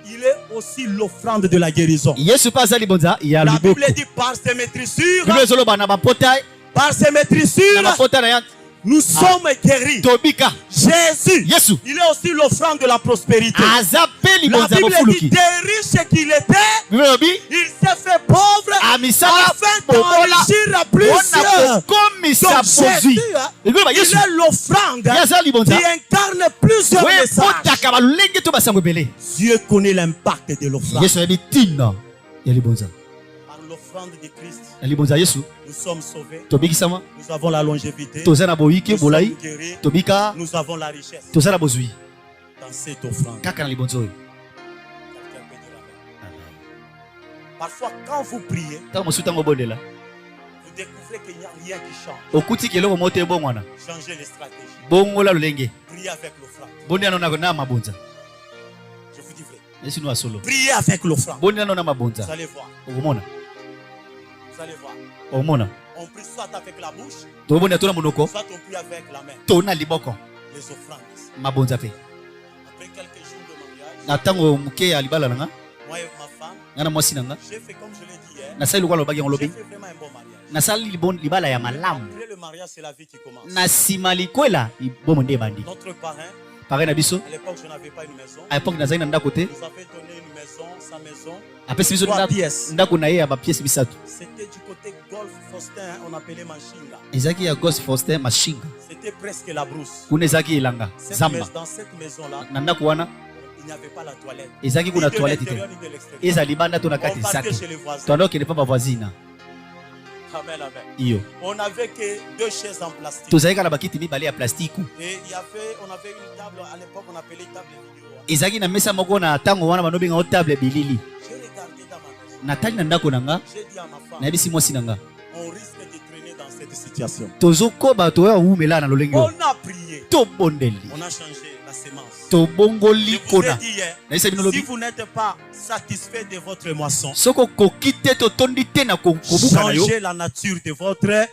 il est aussi l'offrande de la guérison. Yesu pa aza libonza ya La luboko. Bible dit par ses maîtrissures, Bible ezoloba na bapota par ses na maîtrissures, bapota na ya nous sommes guéris. tobika. Jésus, Yesu il est aussi l'offrande de la prospérité. aza pe La libonza Bible dit bofuluki. des riches qu'il était, Bible elobi il s'est fait pauvre amisala afin bobola d'enrichir plusieurs. mpona kokomisa Donc bozwi. Jésus, Bible eloba il Yesu est l'offrande ye aza qui libonza incarne plusieurs oyo messages. ekotaka balolenge to basango ebele. Dieu connaît l'impact de l'offrande. Yesu ayebi ntina ya libonza. Par l'offrande de Christ, Na libonza Yesu nous sommes sauvés, tobikisama, nous avons la longévité, toza na boyiki nous bolai, sommes guéris, tobika, nous avons la richesse toza na bozwi dans cette offrande. kaka na libonza oyo. Quelqu'un peut dire amen. Parfois, quand vous priez, Ntango mosusu ntango obondela vous découvrez qu'il n'y a rien qui change. okutiki eloko moko te ebongwana Changez les stratégies. bongola lolenge Priez avec l'offrande. bondi nano na mabonza. Je vous dis vrai. Yesu no asolo Priez avec l'offrande. bondi nano na Vous mabonza. allez voir. Okomona Vous allez voir. okomona On prie soit avec la bouche, tobondi atona monoko soit on prie avec la main. tona liboko Les offrandes. mabonza pe. Après quelques jours de mariage, Na ntango moke ya libala nanga moi et ma femme, nga na mwasi nanga j'ai fait comme je l'ai dit hier. nasali lokola lobaki yango J'ai lobi fait vraiment un bon mariage. nasali libala ya malamu Après le mariage, c'est la vie qui commence. na nsima likwela bomo nde ebandi. Notre parrain, pareil na biso. À l'époque, je n'avais pas une maison. À l'époque nazali na ndako te. Il nous avait donné une maison, sa maison. Apesi biso 3 pièces. ndako na ye ya ba pièces bisatu. C'était du côté Golf Faustin, on appelait Machinga. Ezaki ya Ghost Faustin Machinga. C'était presque la brousse. Kuna ezaki elanga zamba. Dans cette maison-là, Na ndako wana il n'y avait pas la toilette. ezaki kuna Ni de toilette te. l'intérieur, ni de l'extérieur. Ezali banda to na On kati partait zate. chez les voisins. Tondo kende pa ba voisine. Amen, amen. Iyo. On n'avait que 2 chaises en plastique. Tozali kana bakiti mibale ya plastique. Et on avait une table, à l'époque, on appelait table vidéo. Ezaki na mesa moko na tango wana banobenga o table bilili. J'ai regardé dans ma maison. Natali na ndako nanga. J'ai dit à ma femme, Na bisi mwasi nanga. on risque de traîner dans cette situation. Tozokoba to ya umela na lolenge. On a prié. To bondeli. On a changé la sémence. To Je bongoli vous ai kona. dit hier, Na isa bino si lobi. vous n'êtes pas satisfait de votre moisson, Soko kokite to tondi te na kobuka na yo. changez la nature de votre.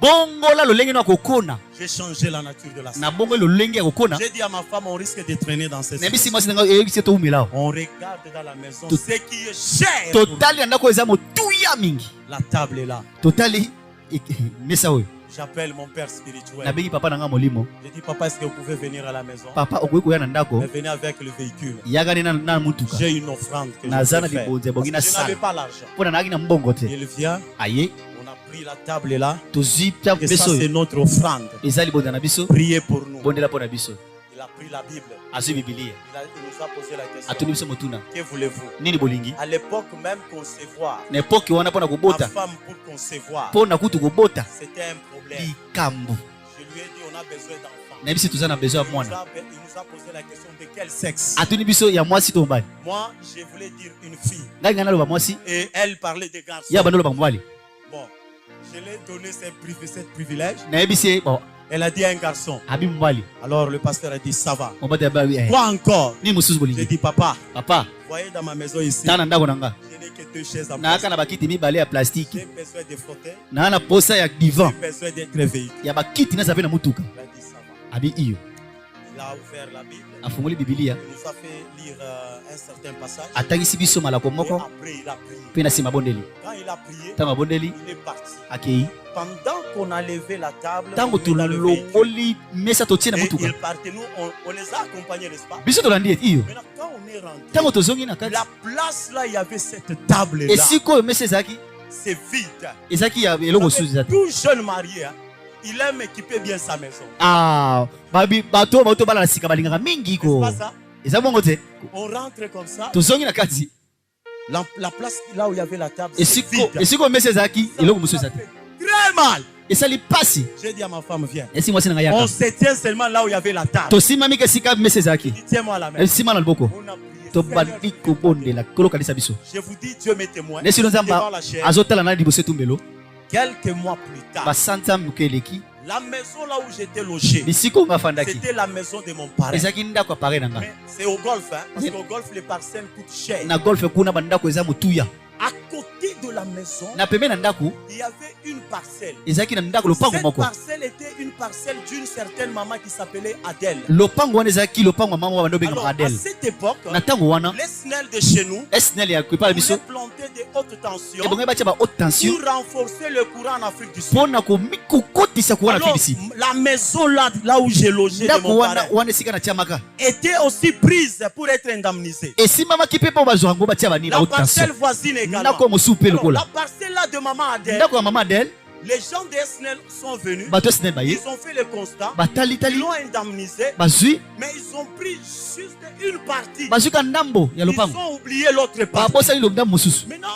Bongola lolenge na kokona. J'ai changé la nature de la Na sémence. bongo lolenge ya kokona. J'ai dit à ma femme, on risque de traîner dans cette Na bisi sémence. mwasi nanga ebisi to umela. On regarde dans la maison Tout- ce qui est cher. pour nous. Totali na ndako eza motuya mingi. La table est là. Totali mesa oyo. J'appelle mon père spirituel. Nabengi papa nanga molimo. Je dis, papa, est-ce que vous pouvez venir à la maison? Papa okoki koya na ndako. Mais venez avec le véhicule. Yagani na mutuka. J'ai une offrande que je Nazana peux faire. libonze Parce bongi que na je n'avais sala. pas l'argent. Pona naki na mbongo te. Il vient, Aye. on a pris la table là. Tozwi pia Et ça, beso. c'est notre offrande. Eza libonza na biso. Priez pour nous. Bondela pona biso. Il a pris la Bible. Azwi Biblia. Il nous a posé la question. Atuni biso motuna. Que voulez-vous? Nini bolingi? À l'époque même concevoir. Na epoki wana pona Ma kobota. femme pour concevoir. Pona kutu kobota. C'était un problème. Likambo. Je lui ai dit, on a besoin d'enfants. Na bisi tuza na besoin ya Il mwana. nous a posé la question de quel sexe. Atuni biso ya mwasi to mobali. Moi, je voulais dire une fille. Ngai ngana loba mwasi. Et elle parlait des garçons. Ya bando loba mobali. Bon, je lui ai donné cette privilège. Na ebisi bon. Elle a dit un garçon. Abi mobali. Alors le pasteur a dit, ça va. Mobali ba wi. Quoi encore? Ni mususu J'ai bolingi. dit, papa, Papa, vous voyez dans ma maison ici, tana ndako nanga. je n'ai que 2 chaises en Na aka plastique. na bakiti mibale ya plastique. J'ai besoin de fauteuils. Na na posa ya divan. J'ai besoin d'être véhicule. Ya bakiti na zape na mutuka. Il a dit, ça va. Abi iyo. Il a ouvert la Bible. Afungoli Biblia. Il nous a fait lire un certain passage. Atangisi biso malako Et moko. après, il a prié. Pe na sima bondeli. Quand il a prié, Tanga bondeli. il est parti. Akei. Pendant qu'on a levé la table, Tango on est dans le véhicule. tulongoli mesa totie na Et mutuka. il partait. Nous, on les a accompagnés, n'est-ce pas? Biso tolandi iyo. Maintenant, quand on est rentré, Tango tozongi na kati. la place là, il y avait cette table là. Esiko oyo mesa ezaki. C'est vide. Ezaki ya eloko Vous savez, suzu ezaki. tout jeune marié, hein, il aime équiper bien sa maison. Ah, bato bala na sika balingaka mingi C'est ko. pas ça? Eza bongo te. On rentre comme ça. Tozongi na kati. La place là où il y avait la table, c'est Esiko vide. esiko mesa ezaki eloko mosusu Ça ezaki. fait très mal. Esali pasi. J'ai dit à ma femme, viens. Esi mwasi na On yaka. se tient seulement là où il y avait la table. Tosimami ke sika mesa ezaki. Il dit, tiens-moi la main. Esima na loboko. On a prié. Tobandi Seigneur, kobondela kolo kanisa biso. je vous dis, Dieu m'est témoin. Nesi Devant nzamba la chair, azotala na liboso etumbelo. quelques mois plus tard, Basanta mukeleki. la maison là où j'étais logé, Bisiko ngafandaki. c'était la maison de mon parrain. Ezaki ndako apare nanga. Mais c'est au golf, hein, parce qu'au golf, les parcelles coûtent cher. Na golf kuna bandako eza motuya. À côté de la maison, Na pembeni na ndako il y avait une parcelle. ezaki na ndako lopango Cette moko. parcelle était une parcelle d'une certaine maman qui s'appelait Adèle. Lopango wana ezaki lopango mama bando benga Alors, à Adel. cette époque, Na tango wana les SNEL de chez nous SNL ya kwepala biso. voulaient planter des hautes tensions Ebonga batia ba haute tension. pour renforcer le courant en Afrique du Sud. Pona ko mikokotisa kuwana Alors, fibisi. la maison là où j'ai logé de Ndako mon wana parrain wana esika na tiamaka. était aussi prise pour être indemnisée. Esimama kipe po bazwango batia bani na La haute tension. parcelle voisine également. Ndako mosupe Alors, lokola. la parcelle là de maman Adèle, Ndako ya mama Adel les gens de SNEL sont venus. bato SNL baye. Ils ont fait le constat. Batali Ils tali l'ont indemnisé. bazui Mais ils ont pris juste une partie. bazuka ndambo ya Ils lopango. ont oublié l'autre partie. Babosali lo ndambo mosusu. Maintenant,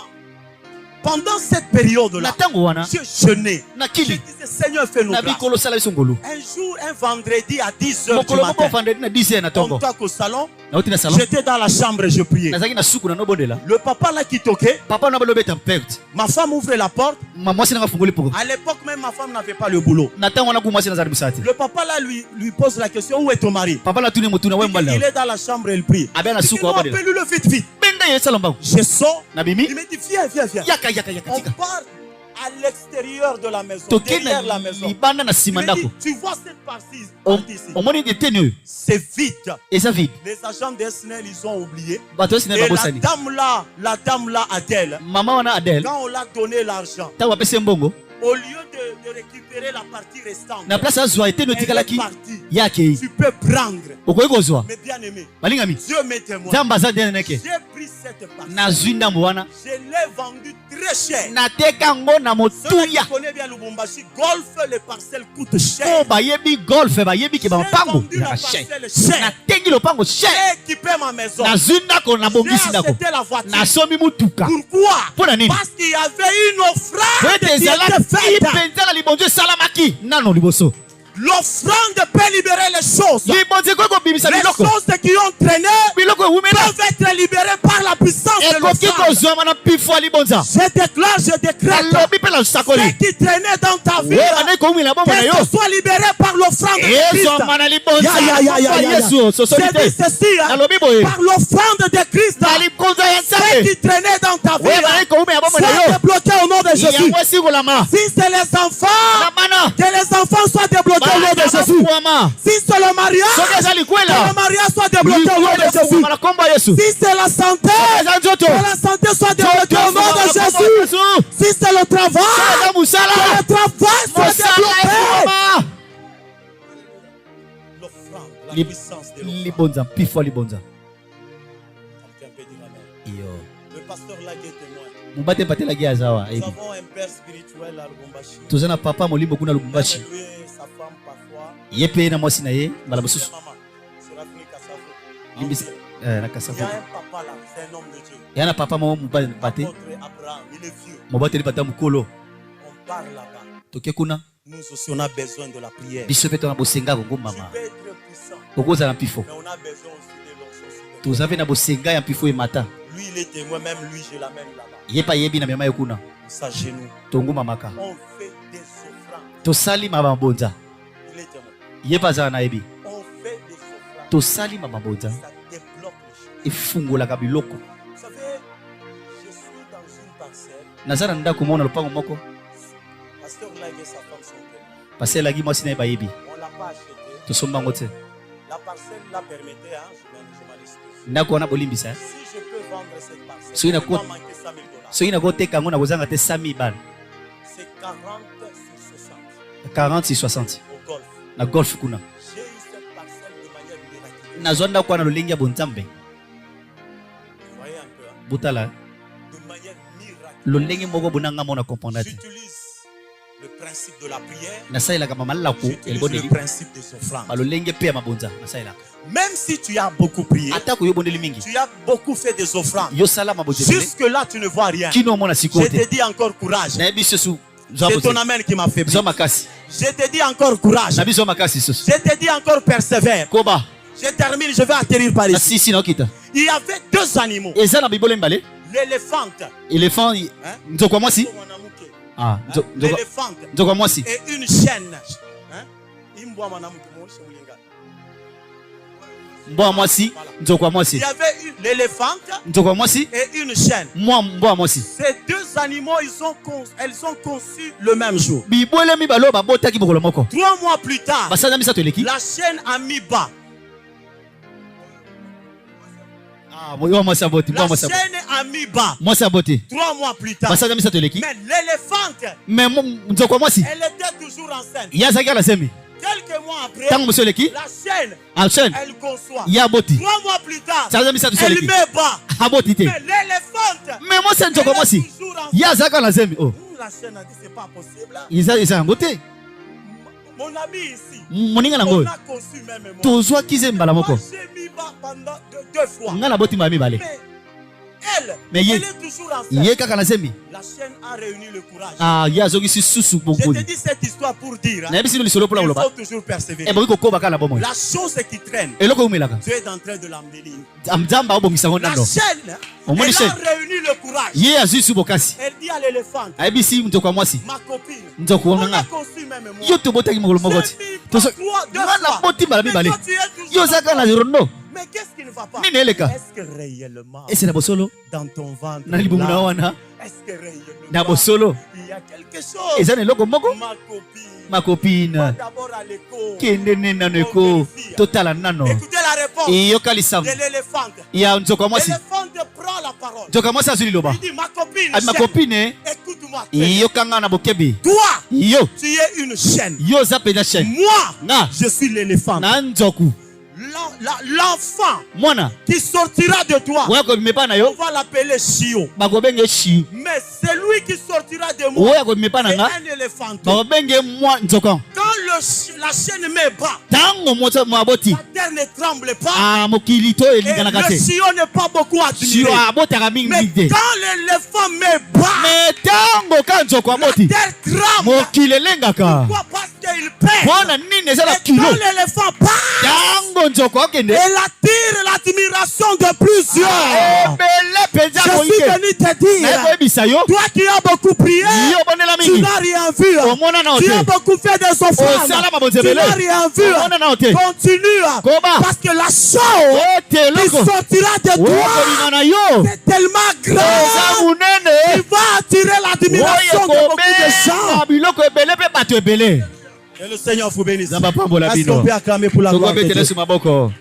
pendant cette période-là, Na tango wana je jeûnais. na Je kili disais, Seigneur, fais-nous na grâce. bikolo sala biso ngolo. Un jour, un vendredi à 10h du Mokolo moko matin, vendredi na 10h na on tongo. toque au salon. Na oti na salon. J'étais dans la chambre et je priais. Nazaki na suku na nobondela. Le papa là qui toquait, Papa na balobeta perte. ma femme ouvre la porte. Mwasi na fungoli poko. À l'époque même, ma femme n'avait pas le boulot. Na tango wana ku mwasi na zali bisati. Le papa là lui pose la question, où est ton mari? Papa na tuni mutuna we Il mbala. est dans la chambre et il prie. Abe na Il dit, suku non, abadela. appelle-le vite, vite. Benda ye salomba. Je sors. Na bimi. Il me dit, viens, viens, viens. Yaka On tika. part à l'extérieur de la maison, Toke derrière na la maison. libanda na Il sima me dit, ndako. tu vois cette partie ici, Omoni de tenu. c'est vide. Eza vide. Les agents de SNEL, ils ont oublié. Bato SNL Et babosani. la dame là, Adèle, Mama wana Adel. quand on l'a donné l'argent, Tango apese mbongo. Au lieu de récupérer la partie restante, na place azwa ete elle est notikalaki partie. yake Tu peux prendre. okoki kozwa Mais bien aimé, balingami Dieu m'est témoin. nzambe aza ndeneke J'ai pris cette partie. nazwi ndambo wana Je l'ai vendue très cher. nateka yango na Ceux qui motuya connaissent bien Lubumbashi, golf, les parcelles coûtent po cher. bayebi golf bayebi ke bamapango J'ai vendu la ezaka cher parcelle cher. natengi lopango cher J'ai équipé ma maison. nazwi ndako J'ai nabongisi ndako acheté la voiture. nasomi mutuka Pourquoi? Mpona nini? Parce qu'il y avait une po offrande ete qui était ezalaki faite. mpenza na libonzo esalamaki nano liboso L'offrande peut libérer les choses. libonzo ekoki kobimisa Les biloko choses qui ont traîné biloko ewumela peuvent être libérées par la puissance de ekoki l'offrande. kozwama na pifo ya libonza Je déclare, je décrète. alobi mpe nasakoli Ce qui traînait dans ta vie, ebandaki kowumela bombo na que yo ce soit libéré par l'offrande de Christ. ezwama na libonza Ya. yesu sosoli J'ai dit te ceci, hein, nalobi boye par l'offrande de Christ, na libonza ya ce nzambe qui traînait dans ta vie, ebandaki kowumela bombo na soit yo débloqué au nom de Jésus. yango esikolama Si c'est les enfants, na bana que les enfants soient débloqués au nom de Jésus. bafuama Si c'est le mariage, soki eza que likwela le mariage soit débloqué au nom de Jésus. likwela na kombo ya yesu Si c'est la santé, eza nzoto que la santé soit débloquée au nom de Jésus. Si c'est le travail, eza que mosala le travail soit mosala débloqué. efuama L'offrande, la Lib- puissance de l'offrande. libonza mpifo ya libonza Quelqu'un peut dire amen. iyo Le pasteur Laguet témoin. mobate mpatelaki azawa Nous ayebi avons un père spirituel à Lubumbashi. toza na papa molimbo kuna lubumbashi Même lui et sa femme parfois. ye mpe na mwasi na ye mbala mosusu Maman, Séraphin Kassavou. limbisi na Il y kasavo a un papa là, c'est un homme de Dieu. ya na papa moko mobate Apôtre Abraham, il est vieux. mobateli bata mokolo On parle là-bas. toke kuna Nous aussi, on a besoin de la prière. biso mpe tona bosenga kongo Tu mama peux être puissant, okozala mpifo mais on a besoin aussi de l'onction sur le toza mpe na bosenga ya mpifo emata Lui, il est témoin, même lui, je l'amène là-bas. ye mpe ayebi na mema ye kuna On s'agenouille. tongumamaka On fait des offrandes. tosali mabambonza Il est témoin. ye mpe azala na yebi On fait des offrandes. tosali mabambonza Ça débloque les choses. efungolaka biloko Vous savez, je suis dans une parcelle. naza na ndako moko na lopango moko Pasteur Lague et sa femme sont témoins. pase elaki mwasi na ye bayebi On ne l'a pas acheté. tosomba yango te La parcelle la permettait, hein, je m'en excuse. ndako wana bolimbisa Si je peux vendre cette parcelle, Soki je ne na vais ko- pas manquer 100 000 $. soki nakoteka yango nakozanga te 100 000 bana C'est 40 sur 60 40 sur 60 au golf. na golf kuna J'ai eu cette parcelle de manière miraculeuse. nazwa ndako wana lolenge ya bonzambe Vous voyez un peu, hein? botala De manière miraculeuse. lolenge moko bonanga mona comprendre te J'utilise le principe de la prière. nasalelaka bamalako ya J'utilise le libondeli principe des offrandes. balolenge mpe ya mabonza nasalelaka Même si tu as beaucoup prié, atako yo bondeli mingi tu as beaucoup fait des offrandes. yosala mabonza ebele Jusque-là, tu ne vois rien. kino omona Je sikoyo te te dis encore courage. nayebi susu C'est ton amen qui m'a fait zwa briller. makasi Je te dis encore courage. nabi zwa makasi susu Je te dis encore persévère. koba Je termine, je vais atterrir par na ici. sisi naokita Il y avait deux animaux. eza na bibolo mibale L'éléphante. éléphant Hein? nzoko ya mwasi ah, L'éléphante nzoko ya mwasi et une chienne. Hein? Imbwa mwanamke, mwoshe ulinga. mbwa ya mwasi nzoko ya Il mwasi y avait l'éléphante nzoko ya mwasi et une chienne. mbwa ya mwasi Ces deux animaux, elles ont conçu le même jour. bibwele mibale oyo babotaki mokolo moko 3 mois plus tard, basala misato eleki la chienne a mis bas. oyo mwasi aboti mbwa La mwasi aboti chienne a mis bas. mwasi aboti 3 mois plus tard. basala misato eleki Mais l'éléphante, me nzoko ya mwasi elle était toujours enceinte. ye azalaki ala semi Quelques mois après, ntango mosi eleki la chienne, achene elle conçoit. ye aboti 3 mois plus tard, sala misato so elle eleki met bas. aboti te Mais l'éléphante, me mwasi ya nzoko ya elle mwasi est toujours enceinte. ye azalaki ala semi o La chienne a dit c'est pas possible. eza yango te Mon ami ici, moninga nango on oyo a conçu même moi. tozwaki ze mbala Moi, moko j'ai mis bas pendant 2 fois. nga na boti mbala mibale Mais elle, Mais elle ye- est toujours enceinte. ye kaka na semi La chienne a réuni le courage. ye azokisi susu Je te bonkoli dis cette histoire pour dire, hein, nayebi sino lisolo mpona il koloba faut toujours persévérer. eboki kokoba kaka na bomoi La chose qui traîne, eloko eumelaka tu es en train de l'emmener. nzambe aobongisa ngo La nano chienne, Omoni elle a chienne. réuni le courage. ye azwi su bokasi Elle dit à l'éléphant, ayebisi nzoko ya mwasi ma copine, nzoko on wanga a conçu même moi. yo tobotaki mokolo moko ti J'ai mis pas 2 nga na fois. boti mbala Mais mibale toi, tu es yo toujours ozalaka na rondo Mais qu'est-ce qui ne va pas? nini eleka Est-ce que réellement, ese na bosolo dans ton ventre, na libumu na là, wana est-ce que réellement, na bosolo il y a quelque chose? eza na eloko moko Ma copine, makopine va d'abord à l'écho. kende nde nano eko totala nano Écoutez la réponse eyoka lisambo de l'éléphant. ya nzoko ya mwasi L'éléphant prend la parole. nzoko ya mwasi azwi liloba Il dit, ma copine, abi chère, makopine écoute Écoute-moi. très bien. Yo kanga na bokebi. Toi, Yo. tu es une chaîne. Yo za pena chaîne. Moi, Na. je suis l'éléphant. Na nzoku. L'enfant Mwana. qui sortira de toi, Oya ko mepa na on yo. va l'appeler Chion. Bako benge shi. Mais celui qui sortira de moi, Oya ko mepa na c'est nga. un éléphant. Bako benge moi nzokon. Quand la chaîne met bas, Tango moto maboti. la terre ne tremble pas. Ah mokili to Et elinga na le kate. Chion n'est pas beaucoup admiré. Shiro abota mingi Mais de. quand l'éléphant met bas, Mais tango ka nzoko la aboti. terre tremble. Mokili elengaka. Pourquoi? Parce qu'il pèse. Mpona nini eza na Et kilo. quand l'éléphant passe, Tango nzoko akende. elle attire l'admiration de plusieurs. Ebele penza Je suis koike. venu te dire, Nakoyebisa yo. toi qui as beaucoup prié, Yo bonela tu mingi. n'as rien vu. Omona na Tu as ote. beaucoup fait des offrandes. Osala mabonzi Tu ebele. n'as rien vu. Omona na ote. Continue. Koba. Parce que la chose Ote qui loko. sortira de Okolinga toi, na yo. c'est tellement Eza grand. munene. Il va attirer l'admiration de beaucoup de gens. Oye biloko ebele pe bato ebele. Et le Seigneur vous bénisse. Nzamba pambola Est-ce qu'on bino. peut acclamer pour la gloire de Tokobetele Dieu? su maboko.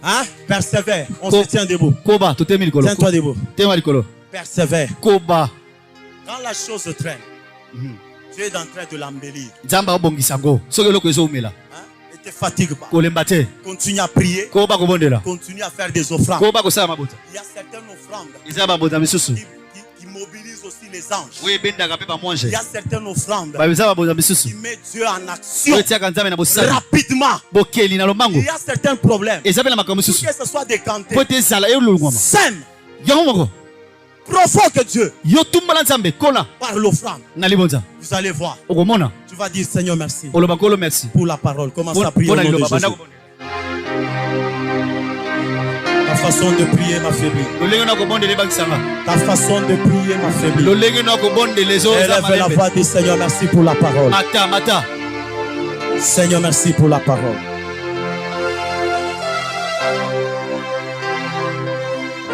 Hein? Persévère. On se tient debout. Koba totemi likolo. Tiens-toi debout. Tema likolo. Persévère. Koba. Quand la chose traîne, tu es en train de l'embellir. Nzamba obongisa ngo. Soki eloko ezoumela. Hein? Ne te fatigue pas. Kolemba te. Continue à prier. Koba kobondela. Continue à faire des offrandes. Koba kosala mabota. Il y a certaines offrandes Eza babota misusu. qui mobilisent aussi les anges. Oyo ebendaka pe bamwange. Il y a certaines offrandes Eza babota misusu. qui mettent Dieu en action Oyo etiaka nzambe na bosala. rapidement. Bokeli na lombango. Il y a certains problèmes. Eza pe na makambo Pour misusu. que ce soit décanté. Po ete ezala elolongwama. Sème, Yango moko. provoque Dieu Yo tumbala nzambe kola par l'offrande. na libonza. Vous allez voir. Okomona. Tu vas dire Seigneur merci Oloba kolo merci. pour la parole. Commence à prier au Mpona nom de liloba banda Jésus. kobondela. Ta façon de prier m'a faibli. Lolenge na kobondela ebakisanga. Ta façon de prier m'a faibli. Lolenge na kobondela ezo eza Élève la malembe. voix, dis Seigneur merci pour la parole. Mata mata. Seigneur merci pour la parole.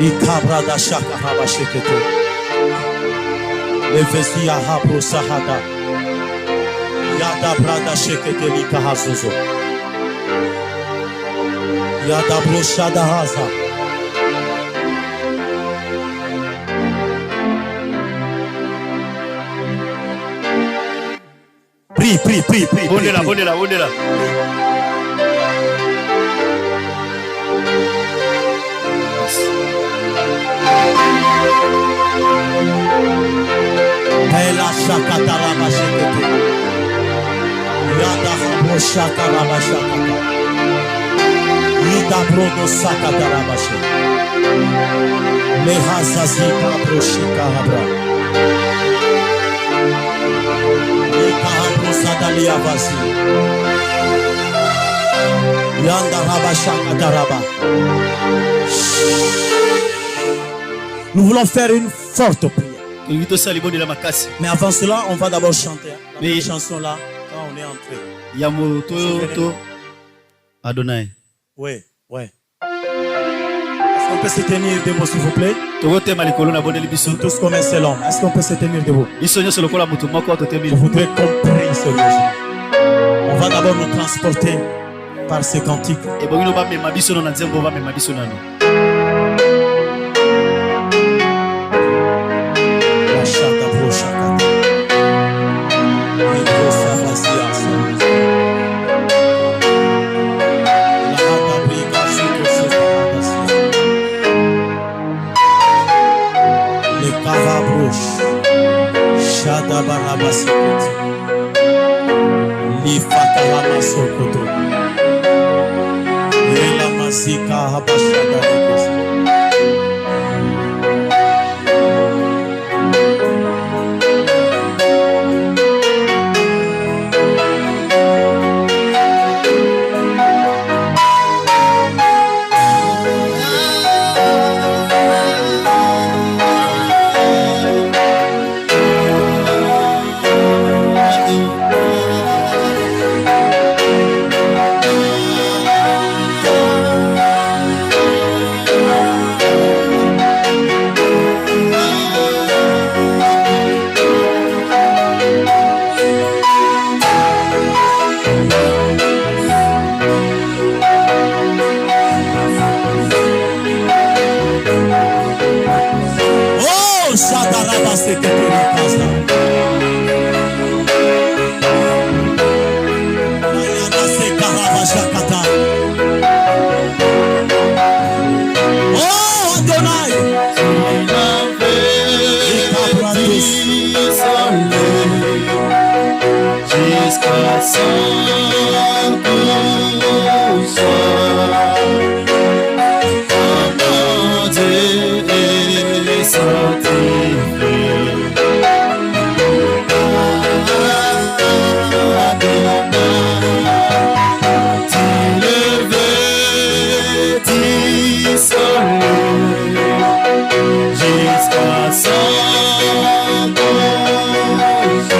Ikabra da shaka haba shekete. Levesi ahabro sahada. Yada brada shekete likahazuzo. Yada bro shada haza. Prie, prie, prie, prie. Bondela bondela bondela. Bela shakata raba shekete. Yada habo shaka raba shakata. Ida brodo sakata raba shekete. Leha zazika bro shika habra. Ika habro sadalia vasi. Yanda raba shakata raba. Nous voulons faire une forte prière. Tolingi tosala libondela makasi. Mais avant cela, on va d'abord chanter. La Mais- chanson là, quand on est entré. Ya moto to Adonai. Oui, oui. Est-ce qu'on peut se tenir debout, s'il vous plaît? Tokotema likolo na bondeli biso. Nous tous comme un seul homme. Est-ce qu'on peut se tenir debout? Biso nyonso lokola moto moko totemi. Je voudrais qu'on prie sérieusement. On va d'abord nous transporter par ces cantiques. Ebongi no bamema biso no na nzembo bamema biso nano. La chata pro chakata. Et pro savazia savazia. La hata briga suko separasia. Le carabrouche. Chada barabasikoti. Lifaka hamasokoto. Ela masika habashada rekesi. Oh Adonai, Jusqu'à son couche, mon Dieu est sanctifié. Tu le veux, tu soleil, jusqu'à son couche.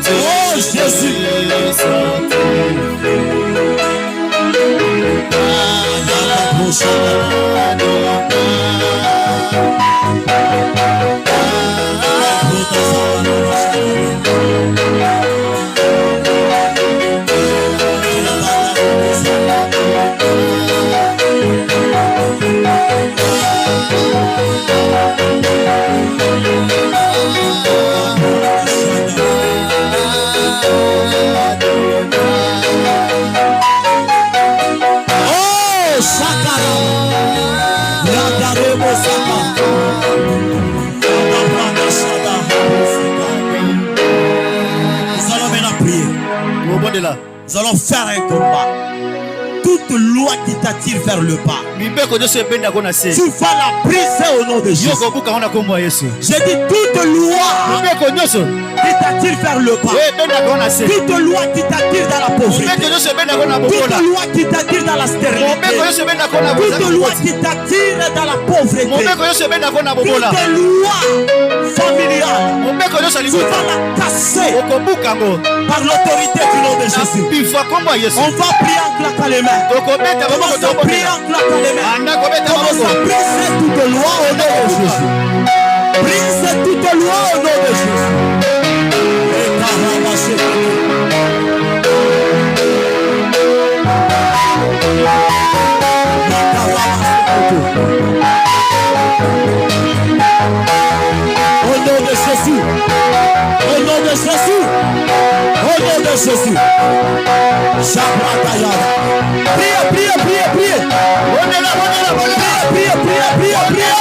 oh Jésus, oh Sakara, Yadaremo Saka, nous allons maintenant prier. Au bon de là. Nous allons faire un combat. Toute loi qui t'attire vers le bas, Mibeko nyonso ebenda ko na se. tu vas la briser au nom de Jésus. Yoko buka ona kombo ya Yesu. J'ai dit toute loi Mibeko nyonso qui t'attire vers le bas, ebenda ko na se. toute loi qui t'attire dans la pauvreté, Mibeko nyonso ebenda ko na toute bokola. loi qui t'attire dans la stérilité, Mibeko nyonso ebenda ko na toute boza. loi qui t'attire dans la pauvreté, Mibeko nyonso ebenda ko na toute bokola. loi familiale, Mibeko nyonso tu libota. vas la casser Okobuka ngo. par l'autorité du nom de Jésus. Bifa kombo ya Yesu. On va prier en claquant les mains. Okobeta Commence maboko à prier tobotela. en claquant les mains. Anda kobeta Commence à maboko. briser toute loi au nom de Jésus. Brise toute loi au nom de Jésus. Et Karabashé. Au nom de Jésus. Au nom de Jésus. Au nom de Jésus. Shabbatayara. Priez, priez, priez, priez. Bonela, bonela, bonela. Priez, priez, priez, priez.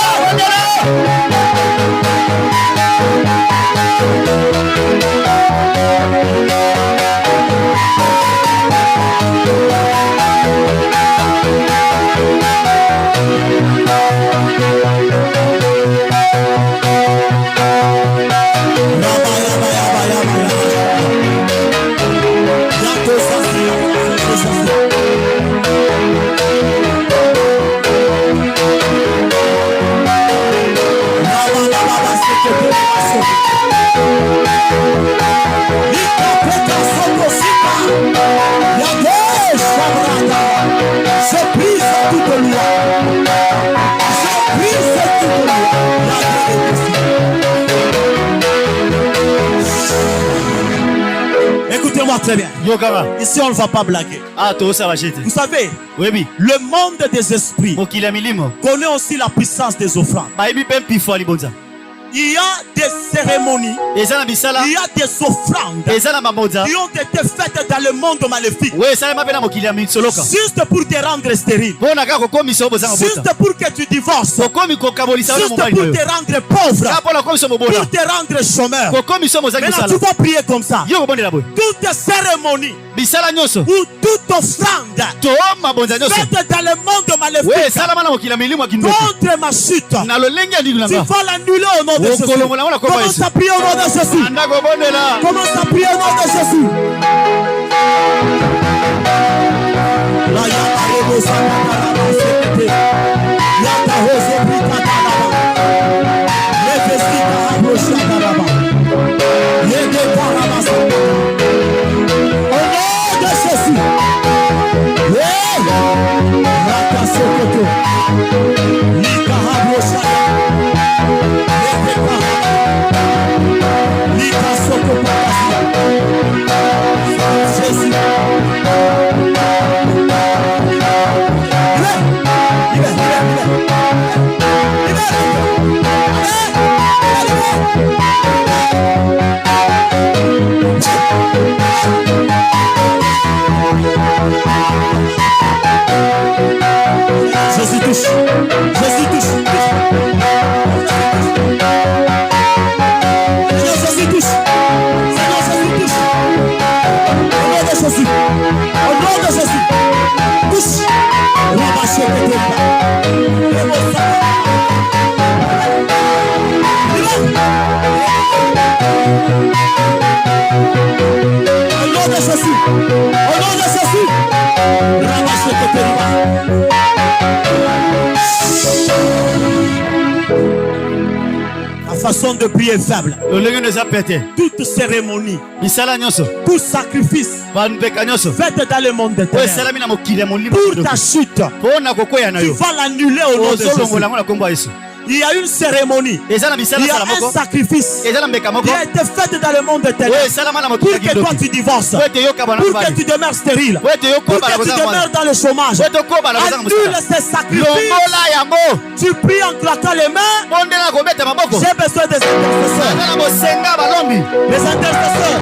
Je brise toute loi. Je brise toute loi. Écoutez-moi très bien. Yokama. Ici, on ne va pas blaguer. Ah, to sa bachete. Vous savez, Webi. le monde des esprits Mokili ya milimo. connaît aussi la puissance des offrandes. Bayebi pe mpifo libonza. Il y a des cérémonies, Eza na bisala. il y a des offrandes Eza na mamoza. qui ont été faites dans le monde maléfique. We esalema pe na mokili ya misoloka. Juste pour te rendre stérile. Mpona kaka kokomisa obozanga Juste bota. pour que tu divorces. Kokomi kokabolisa oyo Juste mobali pour oyo. te rendre pauvre. Kaka mpona kokomisa mobola. Pour te rendre chômeur. Kokomisa mozaki Maintenant, mosala. tu vas prier comme ça. Yo kobondela boye. Toute cérémonie Bisala nyonso. ou toute offrande To mabonza nyonso. faite dans le monde We maléfique esalama na mokili ya milimo ya kindoki. contre ma chute, Na lolenge ya ndiguna tu nga. vas l'annuler au nom de Jésus. Okolongola mwana komba Commence Yesu. à prier au nom de Jésus. Anda kobondela. Commence à prier au nom de Jésus. La yaka rebo sakataraba sekete. Yaka hozo prikataraba. Lefesi karabo shakaraba. Yede karaba sakata. Au nom de Jésus. Hey! Raka sokoto. Lika habo shaka. Leke karaba. Lika soko pakasia. Jésus. Libère. touche. Jésus touche. Seigneur Jésus touche. Seigneur Jésus touche. Au nom de Jésus. Au nom de Jésus. Touche. Rabâché que t'es pas. Au nom de Jésus. Au nom de Jésus. Rabâché que t'es pas. La façon de prier est faible. Toute cérémonie, tout sacrifice fait dans le monde de ténèbres pour ta chute, tu vas l'annuler au nom de Jésus. Il y a une cérémonie, il y a un sacrifice qui a été fait dans le monde de ténèbres pour que toi tu divorces, pour que tu demeures stérile, pour que tu demeures dans le chômage. Annule ces sacrifices. Tu pries en claquant les mains. J'ai besoin des intercesseurs. Les intercesseurs.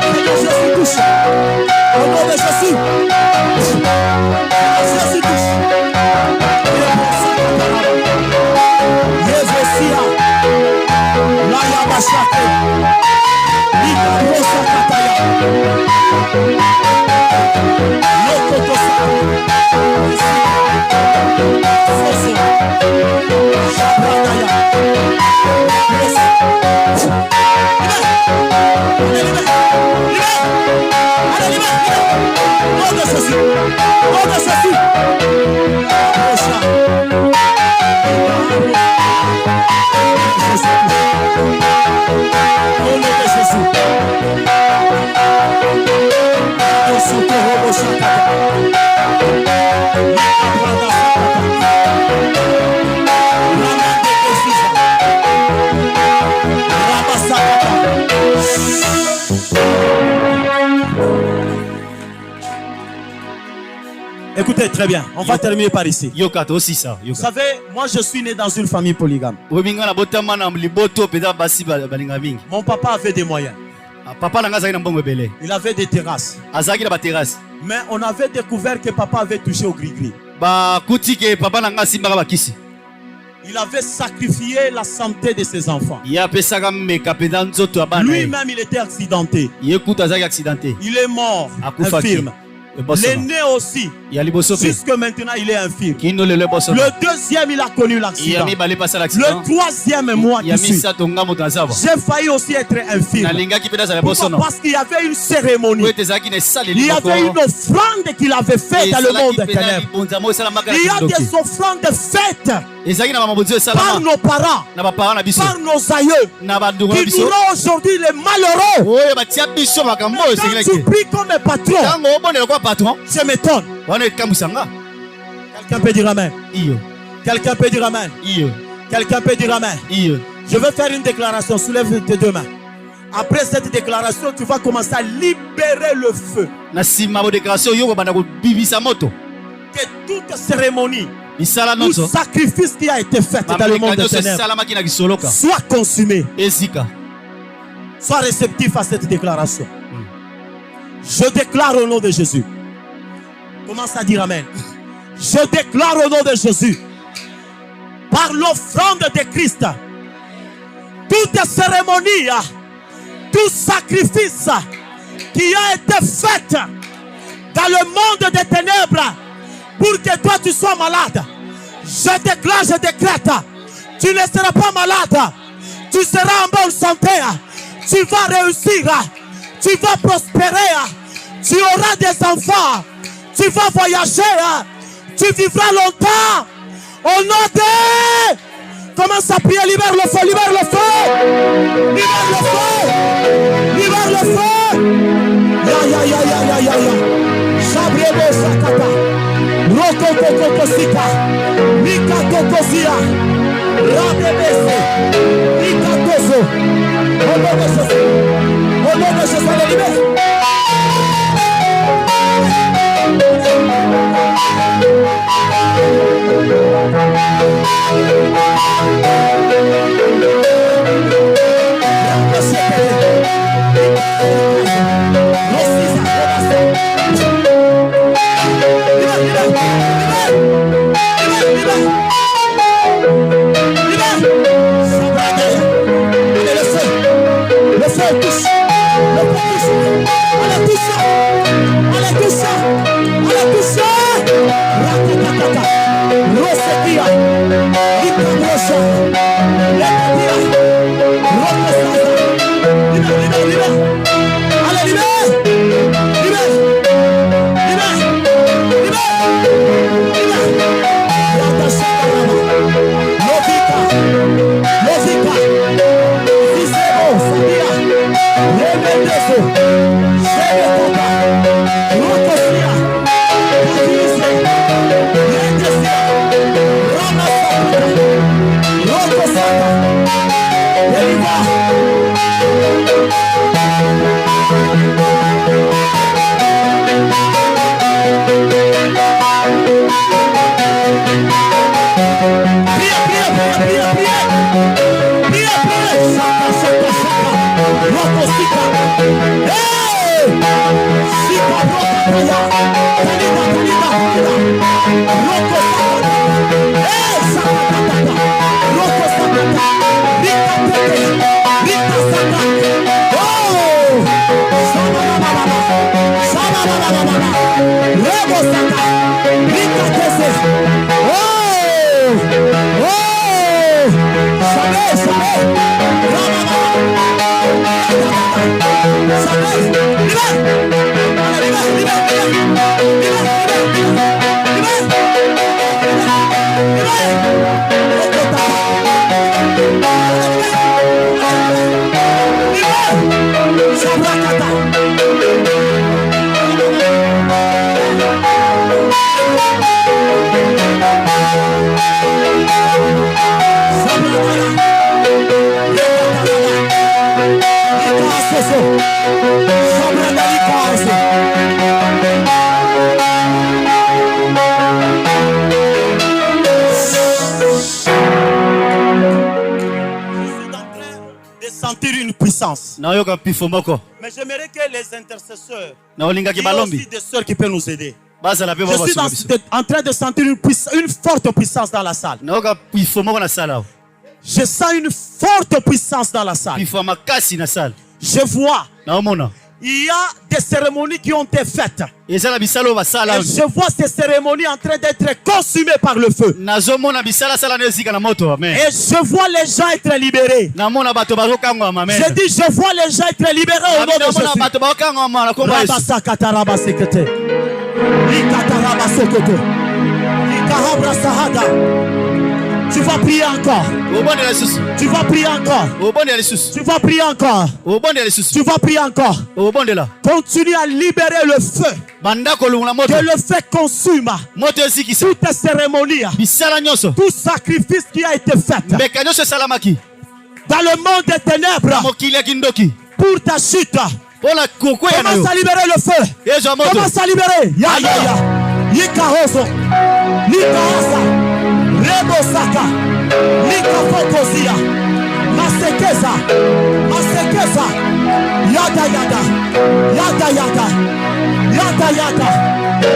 Seigneur Jésus touche. Au nom de Écoutez, très bien, on va terminer par ici. Vous savez, moi je suis né dans une famille polygame. Mon papa avait des moyens. Il avait des terrasses. Mais on avait découvert que papa avait touché au gris-gris. Il avait sacrifié la santé de ses enfants. Lui-même, il était accidenté. Il est mort, infirme. L'aîné aussi. Jusque maintenant, il est infirme. Le deuxième, il a connu l'accident. Le troisième, moi qui suis. J'ai failli aussi être infirme. Pourquoi? Parce qu'il y avait une cérémonie. Il y avait une offrande qu'il avait faite dans le monde des ténèbres. Il y a des offrandes faites par nos parents, par nos aïeux, qui nous rend aujourd'hui les malheureux. Quand tu pries comme un patron, je m'étonne. Quelqu'un peut dire amen. Quelqu'un peut dire amen. Quelqu'un peut dire amen. Je vais faire une déclaration. Soulève tes deux mains. Après cette déclaration, tu vas commencer à libérer le feu. Que toute cérémonie ou sacrifice qui a été fait dans le monde des ténèbres soit consumé. Sois réceptif à cette déclaration. Je déclare au nom de Jésus. Commence à dire amen. Je déclare au nom de Jésus, par l'offrande de Christ, toute cérémonie, tout sacrifice qui a été fait dans le monde des ténèbres pour que toi tu sois malade. Je déclare, je décrète, tu ne seras pas malade, tu seras en bonne santé, tu vas réussir, tu vas prospérer, tu auras des enfants, tu vas voyager, tu vivras longtemps. Au nom de... Commence à prier, libère le feu, libère le feu, libère le feu, libère le feu. Ya ya ya ya ya ya ya. Sabrebo sakata. Roko koko kosika. Mika kokosia. Rabebese. Mika koso. Au nom de Jésus. Au nom de Jésus, allez libère. Mais j'aimerais que les intercesseurs, il y a aussi des sœurs qui peuvent nous aider. Je suis en train de sentir une forte puissance dans la salle. Je sens une forte puissance dans la salle. Je vois il y a des cérémonies qui ont été faites. Et je vois ces cérémonies en train d'être consumées par le feu. Et je vois les gens être libérés. Je dis, je vois les gens être libérés au nom de Jésus. Tu vas prier encore. Tu vas prier encore. Tu vas prier encore. Tu vas prier encore. Continue à libérer le feu. Que le feu consume toute cérémonie, tout sacrifice qui a été fait dans le monde des ténèbres pour ta chute. Commence à libérer le feu. Commence à libérer. Ya ya ya. Yikahoso. Nikahasa. Rebosaka. Nikafokozia. Masekeza. Masekeza. Yada yada. Yada yada. Yada yada.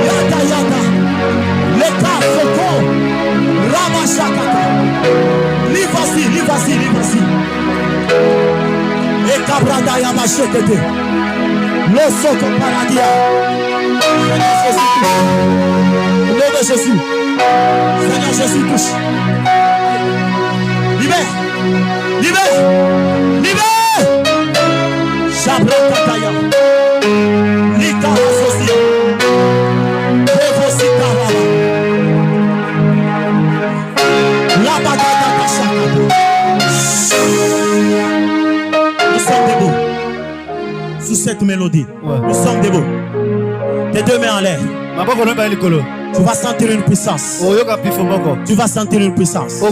Yada yada. Leka soko. Ramashakata. Livasi, livasi, livasi. Et Cabranda Yamashekete. Le soko paradia. Au nom de Jésus. Seigneur Jésus touche. Libère. Libère. Libère. Chabra Kataya. Lika Asosia. Devosi Karaba. La Bagada Kashakata. Nous sommes debout. Sous cette mélodie. Nous sommes debout. Tes deux mains en l'air. Tu vas sentir une puissance. Tu vas sentir une puissance. Tu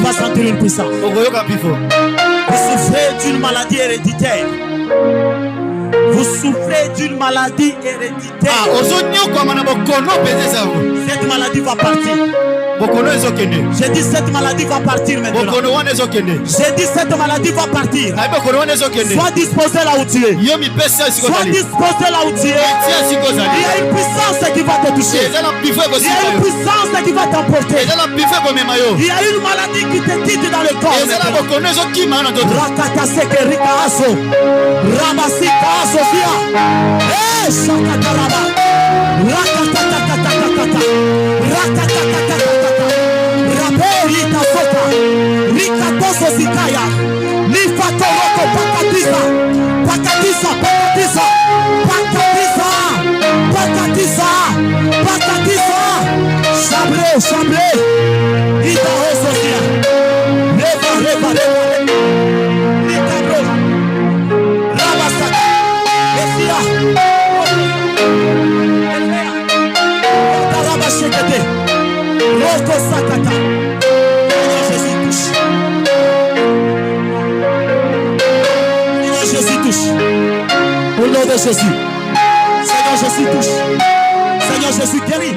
vas sentir une puissance. Vous souffrez d'une maladie héréditaire. Vous souffrez d'une maladie héréditaire. Cette maladie va partir. J'ai dit cette maladie va partir maintenant. J'ai dit cette maladie va partir. Sois disposé là où tu es. Sois disposé là où tu es. Il y a une puissance qui va te toucher. Il y a une puissance qui va t'emporter. Il y a une maladie qui te quitte dans le corps. Rakataseke Rikaaso. Rabasi Kaaso Fia. Eh, Shakataraba. Rakatatatatata. Rakatatatatata. Rika soka, Rika toso zikaya, Nifa toroko pakatiza, pakatiza, pakatiza, pakatiza, pakatiza, pakatiza, Chabre, chabre, Ita ososia, Reva, reva, reva, Rika bro, Rabasaka, Esia, Elmea, Tarabashekete, Roko Sakata. Au nom de Jésus. Seigneur Jésus touche. Seigneur Jésus guérit.